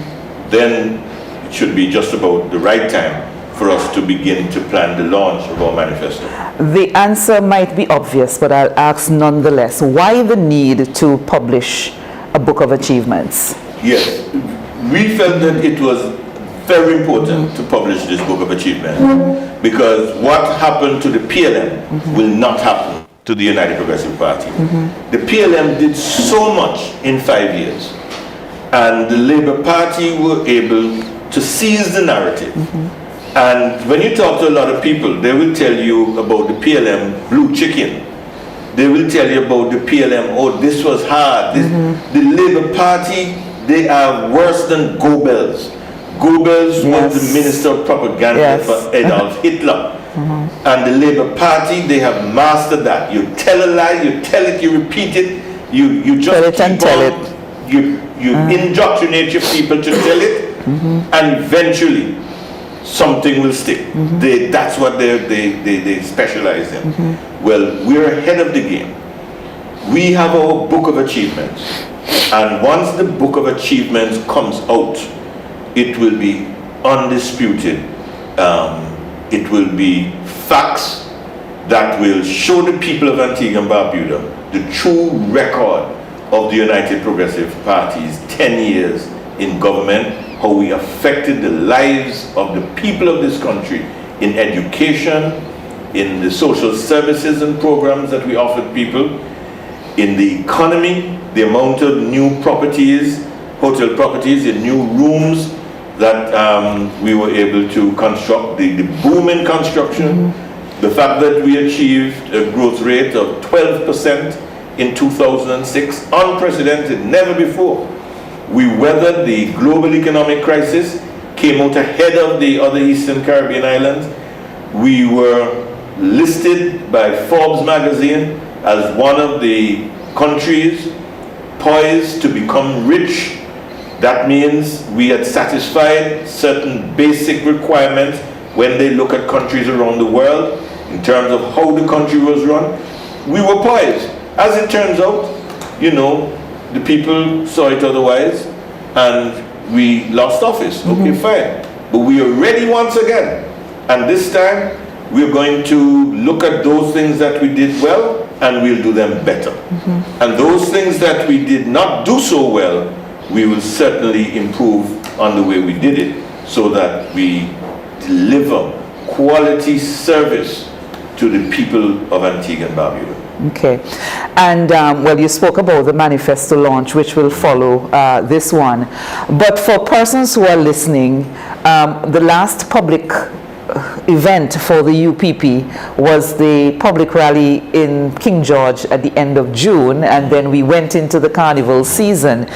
then it should be just about the right time for us to begin to plan the launch of our manifesto.
The answer might be obvious, but I'll ask nonetheless. Why the need to publish a Book of Achievements?
Yes, we felt that it was very important to publish this Book of Achievements because what happened to the PLM will not happen to the United Progressive Party. The PLM did so much in 5 years, and the Labour Party were able to seize the narrative. And when you talk to a lot of people, they will tell you about the PLM blue chicken. They will tell you about the PLM, oh, this was hard. The Labour Party, they are worse than Goebbels. Goebbels was the Minister of Propaganda for Adolf Hitler. And the Labour Party, they have mastered that. You tell a lie, you tell it, you repeat it, you just
tell it and tell it.
You indoctrinate your people to tell it, and eventually something will stick. That's what they specialize in. Well, we're ahead of the game. We have our Book of Achievements, and once the Book of Achievements comes out, it will be undisputed. It will be facts that will show the people of Antigua and Barbuda the true record of the United Progressive Party's 10 years in government, how we affected the lives of the people of this country in education, in the social services and programs that we offered people, in the economy, the amount of new properties, hotel properties, in new rooms that we were able to construct, the boom in construction, the fact that we achieved a growth rate of 12% in 2006, unprecedented, never before. We weathered the global economic crisis, came out ahead of the other Eastern Caribbean islands. We were listed by Forbes magazine as one of the countries poised to become rich. That means we had satisfied certain basic requirements when they look at countries around the world in terms of how the country was run. We were poised. As it turns out, you know, the people saw it otherwise and we lost office. Okay, fine. But we are ready once again. And this time, we're going to look at those things that we did well and we'll do them better. And those things that we did not do so well, we will certainly improve on the way we did it so that we deliver quality service to the people of Antigua and Barbuda.
Okay. And, well, you spoke about the manifesto launch, which will follow this one. But for persons who are listening, the last public event for the UPP was the public rally in King George at the end of June, and then we went into the carnival season.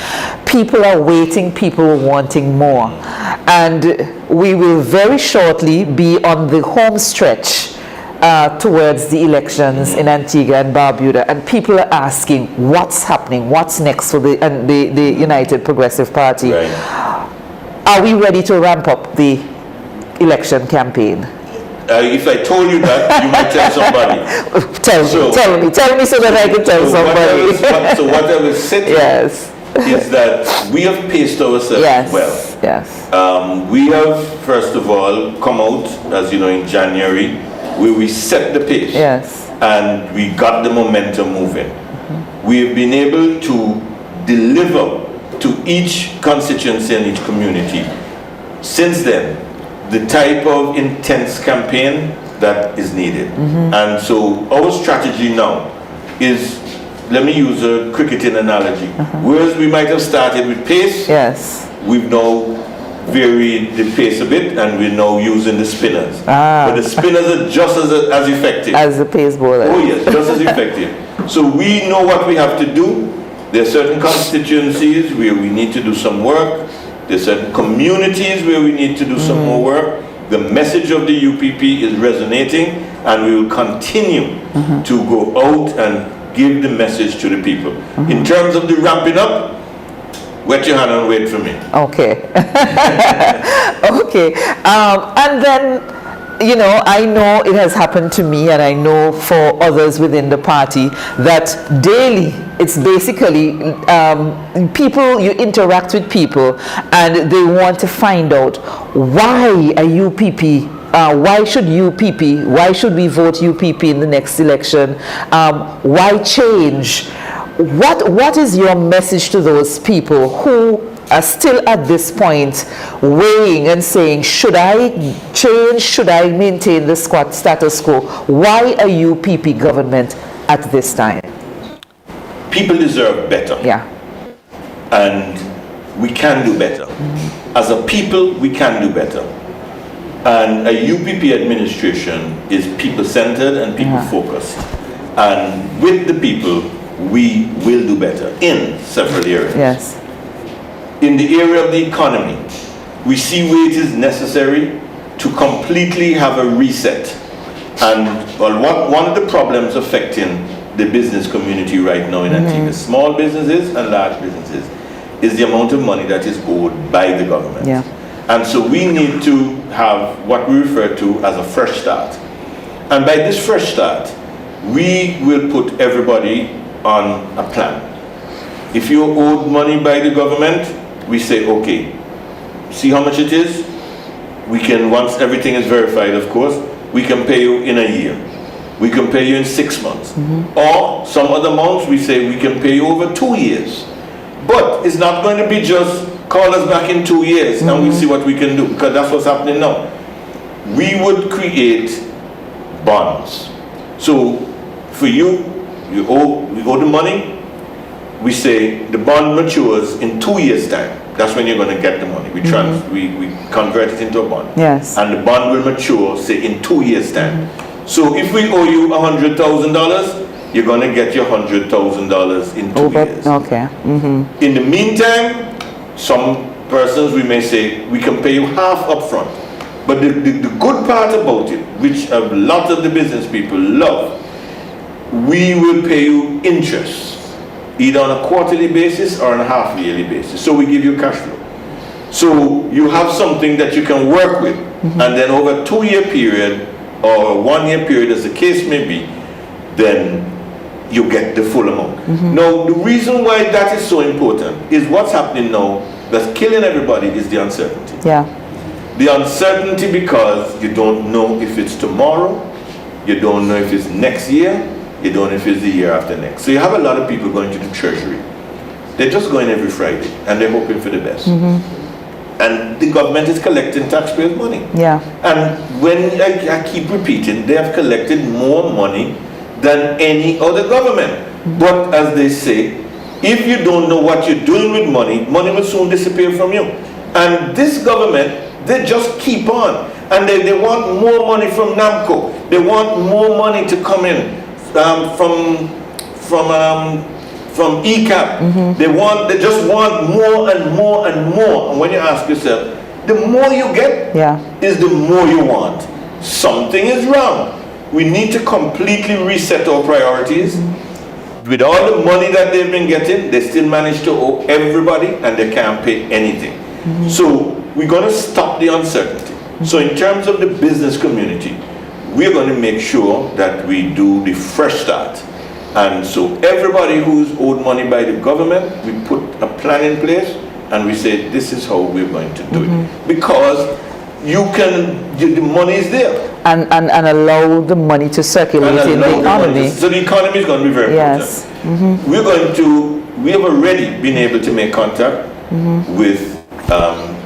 People are waiting, people are wanting more, and we will very shortly be on the home stretch towards the elections in Antigua and Barbuda, and people are asking what's happening, what's next for the United Progressive Party.
Right.
Are we ready to ramp up the election campaign?
If I told you that, you might tell somebody.
Tell me so that I can tell somebody.
What I was saying
yes.
is that we have paced ourselves well.
Yes.
We have, first of all, come out, as you know, in January, where we set the pace.
Yes.
And we got the momentum moving. We have been able to deliver to each constituency and each community since then the type of intense campaign that is needed. And so our strategy now is, let me use a cricketing analogy. Whereas we might have started with pace,
yes,
we've now varied the pace a bit, and we're now using the spinners. But the spinners are just as effective
as the pace bowler.
Oh yes, just as effective. So we know what we have to do. There are certain constituencies where we need to do some work. There are certain communities where we need to do some more work. The message of the UPP is resonating, and we will continue to go out and give the message to the people. In terms of the ramping up, wet your hand and wait for me.
Okay. Okay. And then, you know, I know it has happened to me, and I know for others within the party, that daily it's basically people, you interact with people and they want to find out why a UPP, why should UPP, why should we vote UPP in the next election, why change? What is your message to those people who are still at this point weighing and saying, should I change, should I maintain the status quo? Why a UPP government at this time?
People deserve better.
Yeah.
And we can do better. As a people, we can do better. And a UPP administration is people-centered and people-focused. And with the people, we will do better in several areas.
Yes.
In the area of the economy, we see where it is necessary to completely have a reset. And one of the problems affecting the business community right now in Antigua, small businesses and large businesses, is the amount of money that is owed by the government.
Yeah.
And so we need to have what we refer to as a fresh start. And by this fresh start, we will put everybody on a plan. If you're owed money by the government, we say, okay, see how much it is? We can, once everything is verified, of course, we can pay you in a year. We can pay you in 6 months. Or some other months, we say we can pay you over 2 years. But it's not going to be just call us back in 2 years and we'll see what we can do, because that's what's happening now. We would create bonds. So for you, we owe the money. We say the bond matures in 2 years' time. That's when you're going to get the money. We convert it into a bond.
Yes.
And the bond will mature, say, in 2 years' time. So if we owe you $100,000, you're going to get your $100,000 in 2 years.
Okay.
In the meantime, some persons, we may say, we can pay you half up front. But the good part about it, which a lot of the business people love, we will pay you interest, either on a quarterly basis or on a half-yearly basis. So we give you cash flow. So you have something that you can work with, and then over a 2-year period or a 1-year period, as the case may be, then you get the full amount. Now, the reason why that is so important is what's happening now that's killing everybody is the uncertainty.
Yeah.
The uncertainty because you don't know if it's tomorrow, you don't know if it's next year, you don't know if it's the year after next. So you have a lot of people going to the treasury. They're just going every Friday and they're hoping for the best. And the government is collecting taxpayers' money.
Yeah.
And when I keep repeating, they have collected more money than any other government. But as they say, if you don't know what you're doing with money, money will soon disappear from you. And this government They just keep on. And they want more money from NAMCO. They want more money to come in from ECAP. They just want more and more and more. And when you ask yourself, the more you get is the more you want. Something is wrong. We need to completely reset our priorities. With all the money that they've been getting, they still manage to owe everybody and they can't pay anything. So we're going to stop the uncertainty. So in terms of the business community, we're going to make sure that we do the fresh start. And so everybody who's owed money by the government, we put a plan in place and we say, this is how we're going to do it. Because the money is there.
And allow the money to circulate in the economy.
So the economy is going to be very important. We have already been able to make contact with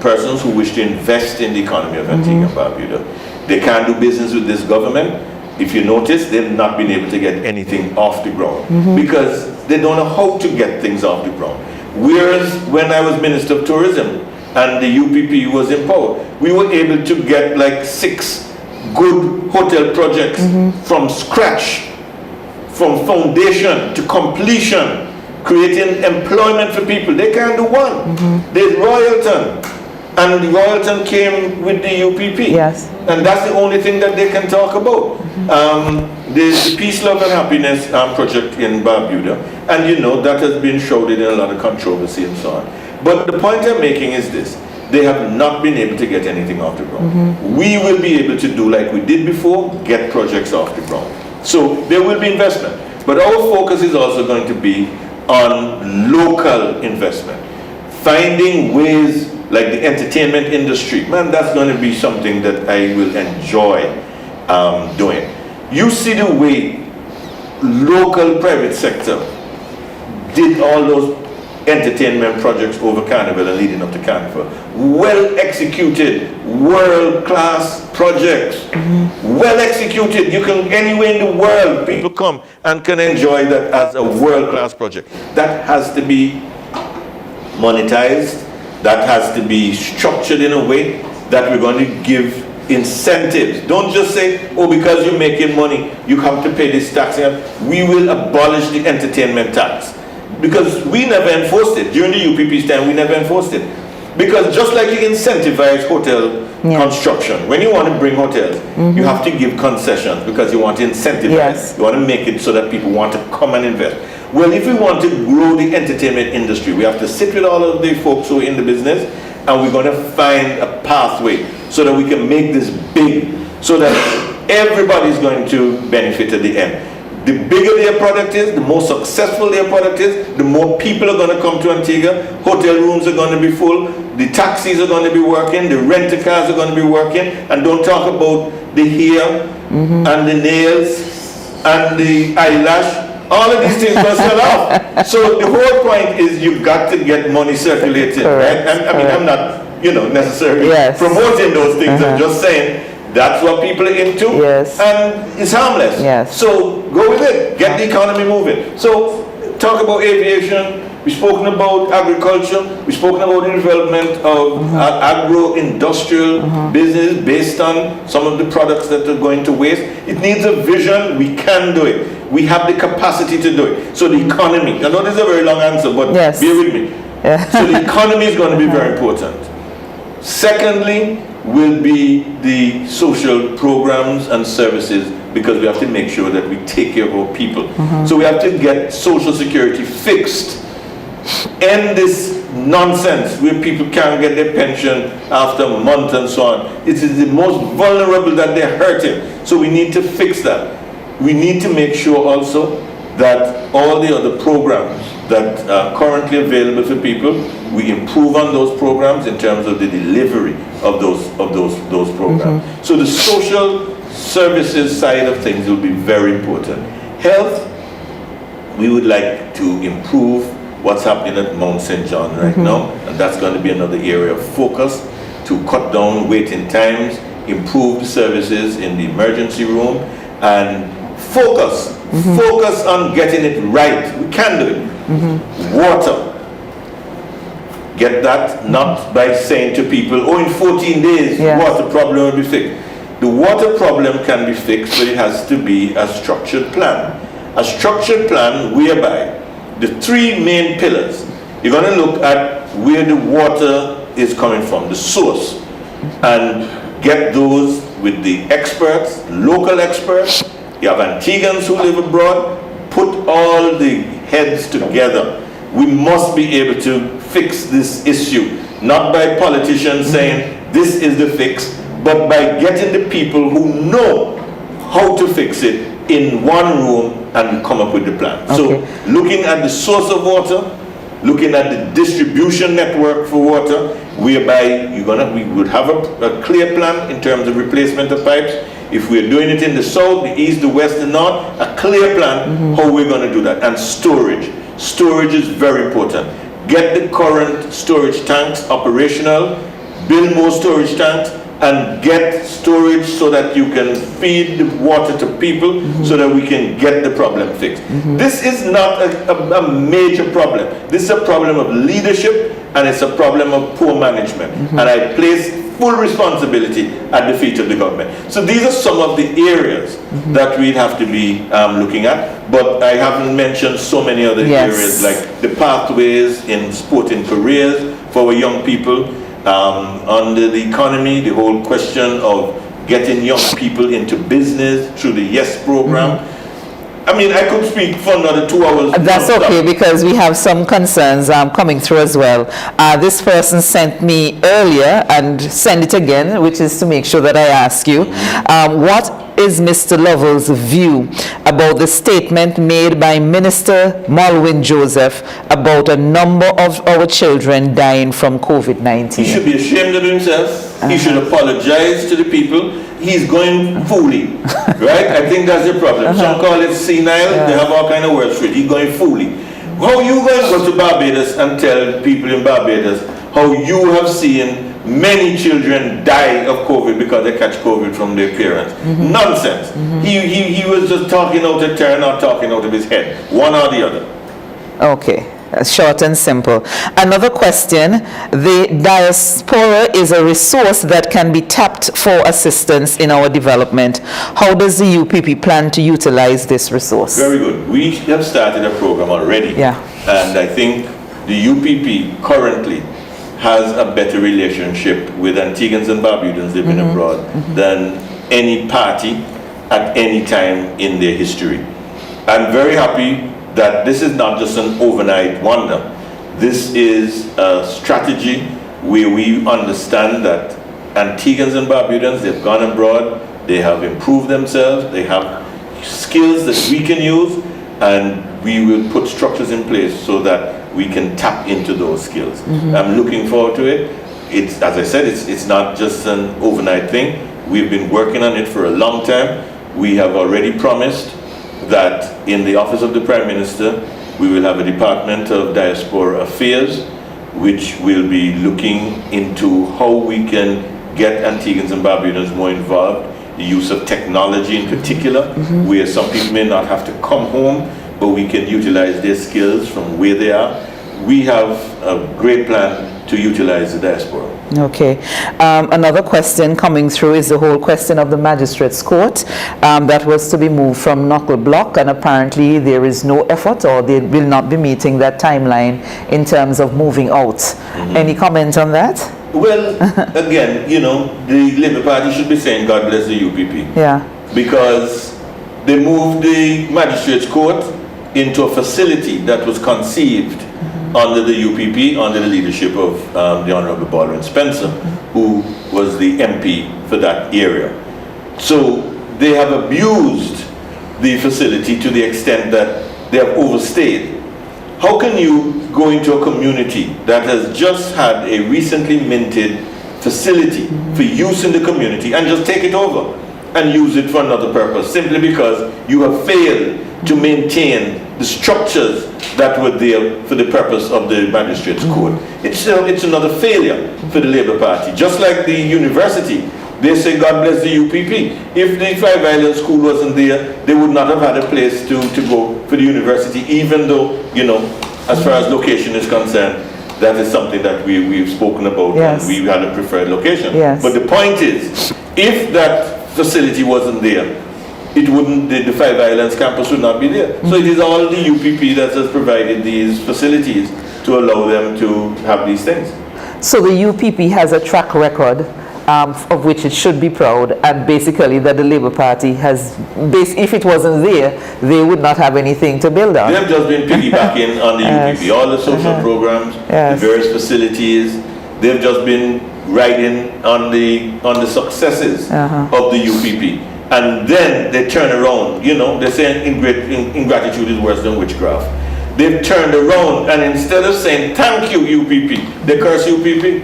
persons who wish to invest in the economy of Antigua and Barbuda. They can't do business with this government. If you notice, they've not been able to get anything off the ground because they don't know how to get things off the ground. Whereas when I was Minister of Tourism and the UPP was in power, we were able to get like 6 good hotel projects from scratch, from foundation to completion, creating employment for people. They can't do one. There's Royalton, and Royalton came with the UPP.
Yes.
And that's the only thing that they can talk about. There's the Peace, Love and Happiness project in Barbuda, and you know that has been shrouded in a lot of controversy and so on. But the point I'm making is this: they have not been able to get anything off the ground. We will be able to do like we did before, get projects off the ground. So there will be investment, but our focus is also going to be on local investment, finding ways like the entertainment industry. Man, that's going to be something that I will enjoy doing. You see the way local private sector did all those entertainment projects over Carnival and leading up to Carnival. Well executed, world-class projects. Well executed. You can, anywhere in the world, people come and can enjoy that as a world-class project. That has to be monetized. That has to be structured in a way that we're going to give incentives. Don't just say, oh, because you're making money, you have to pay this tax. We will abolish the entertainment tax. Because we never enforced it. During the UPP's time, we never enforced it. Because just like you incentivize hotel construction, when you want to bring hotels, you have to give concessions because you want to incentivize. You want to make it so that people want to come and invest. Well, if we want to grow the entertainment industry, we have to sit with all of the folks who are in the business, and we're going to find a pathway so that we can make this big, so that everybody's going to benefit at the end. The bigger their product is, the more successful their product is, the more people are going to come to Antigua, hotel rooms are going to be full, the taxis are going to be working, the rent-a-cars are going to be working, and don't talk about the hair and the nails and the eyelash. All of these things will sell off. So the whole point is you've got to get money circulating, right? I mean, I'm not, necessarily promoting those things. I'm just saying that's what people are into, and it's harmless. So go with it. Get the economy moving. So talk about aviation. We've spoken about agriculture. We've spoken about the development of agro-industrial business based on some of the products that are going to waste. It needs a vision. We can do it. We have the capacity to do it. So the economy. I know this is a very long answer, but bear with me. So the economy is going to be very important. Secondly, will be the social programs and services, because we have to make sure that we take care of our people. So we have to get social security fixed. End this nonsense where people can't get their pension after a month and so on. It is the most vulnerable that they're hurting. So we need to fix that. We need to make sure also that all the other programs that are currently available for people, we improve on those programs in terms of the delivery of those programs. So the social services side of things will be very important. Health, we would like to improve what's happening at Mount St. John right now, and that's going to be another area of focus to cut down waiting times, improve services in the emergency room, and focus on getting it right. We can do it. Water. get that, not by saying to people, oh, in 14 days,
Yes.
water problem will be fixed. The water problem can be fixed, but it has to be a structured plan. A structured plan whereby the three main pillars, you're going to look at where the water is coming from, the source, and get those with the experts, local experts. You have Antiguans who live abroad. Put all the heads together. We must be able to fix this issue, not by politicians saying this is the fix, but by getting the people who know how to fix it in one room and come up with the plan.
Okay.
So looking at the source of water, looking at the distribution network for water, whereby we would have a clear plan in terms of replacement of pipes. If we're doing it in the south, the east, the west, and north, a clear plan how we're going to do that. And storage. Storage is very important. Get the current storage tanks operational, build more storage tanks, and get storage so that you can feed the water to people so that we can get the problem fixed. This is not a major problem. This is a problem of leadership, and it's a problem of poor management. And I place full responsibility at the feet of the government. So these are some of the areas that we'd have to be looking at, but I haven't mentioned so many other areas like the pathways in sporting careers for our young people, under the economy, the whole question of getting young people into business through the YES program. I mean, I could speak for another 2 hours.
That's okay, because we have some concerns coming through as well. This person sent me earlier, and send it again, which is to make sure that I ask you, what is Mr. Lovell's view about the statement made by Minister Malwin Joseph about a number of our children dying from COVID-19?
He should be ashamed of himself. He should apologize to the people. He's going fully, right? I think that's the problem. Some call it senile. They have all kind of words for it. He's going fully. How you going to go to Barbados and tell people in Barbados how you have seen many children die of COVID because they catch COVID from their parents? Nonsense. He was just talking out of turn or talking out of his head, one or the other.
Okay. Short and simple. Another question: the Diaspora is a resource that can be tapped for assistance in our development. How does the UPP plan to utilize this resource?
Very good. We have started a program already.
Yeah.
And I think the UPP currently has a better relationship with Antiguans and Barbudans living abroad than any party at any time in their history. I'm very happy that this is not just an overnight wonder. This is a strategy where we understand that Antiguans and Barbudans, they've gone abroad, they have improved themselves, they have skills that we can use, and we will put structures in place so that we can tap into those skills. I'm looking forward to it. It's, as I said, it's not just an overnight thing. We've been working on it for a long time. We have already promised that in the office of the Prime Minister, we will have a Department of Diaspora Affairs, which will be looking into how we can get Antiguans and Barbudans more involved, the use of technology in particular, where some people may not have to come home, but we can utilize their skills from where they are. We have a great plan to utilize the diaspora.
Okay. Another question coming through is the whole question of the Magistrates Court that was to be moved from Knuckle Block, and apparently there is no effort, or they will not be meeting that timeline in terms of moving out. Any comment on that?
Well, again, you know, the Labour Party should be saying God bless the UPP.
Yeah.
Because they moved the Magistrates Court into a facility that was conceived under the UPP, under the leadership of the Honourable Baldwin Spencer, who was the MP for that area. So they have abused the facility to the extent that they have overstayed. How can you go into a community that has just had a recently minted facility for use in the community and just take it over and use it for another purpose, simply because you have failed to maintain the structures that were there for the purpose of the Magistrates Court? It's another failure for the Labour Party. Just like the university, they say God bless the UPP. If the Five Island School wasn't there, they would not have had a place to go for the university, even though, you know, as far as location is concerned, that is something that we've spoken about,
Yes.
and we had a preferred location.
Yes.
But the point is, if that facility wasn't there, it wouldn't, the Five Islands campus would not be there. So it is all the UPP that has provided these facilities to allow them to have these things.
So the UPP has a track record of which it should be proud, and basically that the Labour Party has, if it wasn't there, they would not have anything to build on.
They have just been piggybacking on the
Yes.
UPP, all the social programs,
Yes.
the various facilities. They've just been riding on the successes of the UPP, and then they turn around. You know, they say ingratitude is worse than witchcraft. They've turned around, and instead of saying thank you UPP, they curse UPP.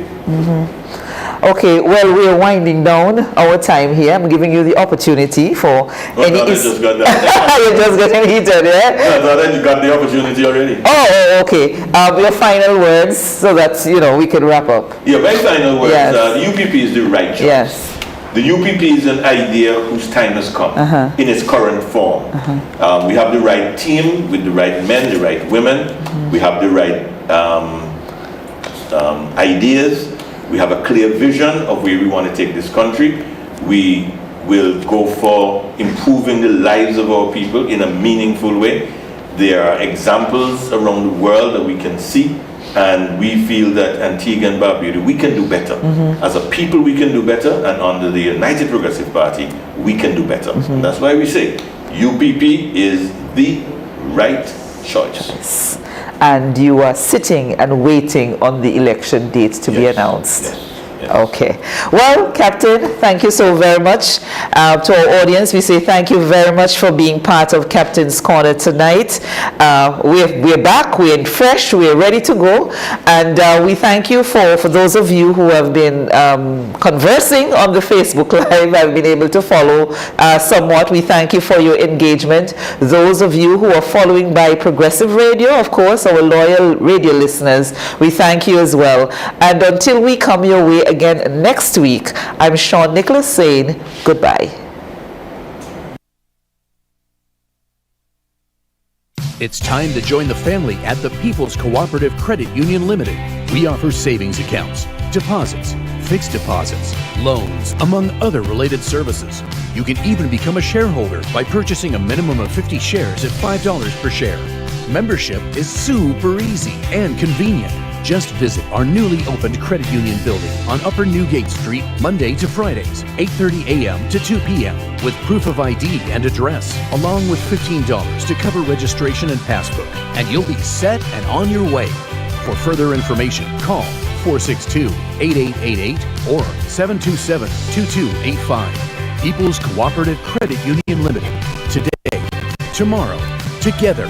Okay, well, we are winding down our time here. I'm giving you the opportunity for any...
I just got that.
You just got heated, yeah?
I thought you got the opportunity already.
Oh, okay. Your final words so that, you know, we can wrap up.
Yeah, my final words,
Yes.
the UPP is the right choice.
Yes.
The UPP is an idea whose time has come in its current form. We have the right team with the right men, the right women. We have the right ideas. We have a clear vision of where we want to take this country. We will go for improving the lives of our people in a meaningful way. There are examples around the world that we can see, and we feel that Antigua and Barbuda, we can do better. As a people, we can do better, and under the United Progressive Party, we can do better. And that's why we say UPP is the right choice.
And you are sitting and waiting on the election date to be announced.
Yes.
Okay. Well, Captain, thank you so very much. To our audience, we say thank you very much for being part of Captain's Corner tonight. We're back, we're fresh, we're ready to go. And we thank you for those of you who have been conversing on the Facebook Live. I've been able to follow somewhat. We thank you for your engagement. Those of you who are following by Progressive Radio, of course, our loyal radio listeners, we thank you as well. And until we come your way again next week, I'm Sean Nicholas saying goodbye.
It's time to join the family at the People's Cooperative Credit Union Limited. We offer savings accounts, deposits, fixed deposits, loans, among other related services. You can even become a shareholder by purchasing a minimum of 50 shares at $5 per share. Membership is super easy and convenient. Just visit our newly opened credit union building on Upper Newgate Street, Monday to Fridays, 8:30 a.m. to 2 p.m. with proof of ID and address, along with $15 to cover registration and passbook. And you'll be set and on your way. For further information, call 462-8888 or 727-2285. People's Cooperative Credit Union Limited. Today, tomorrow, together.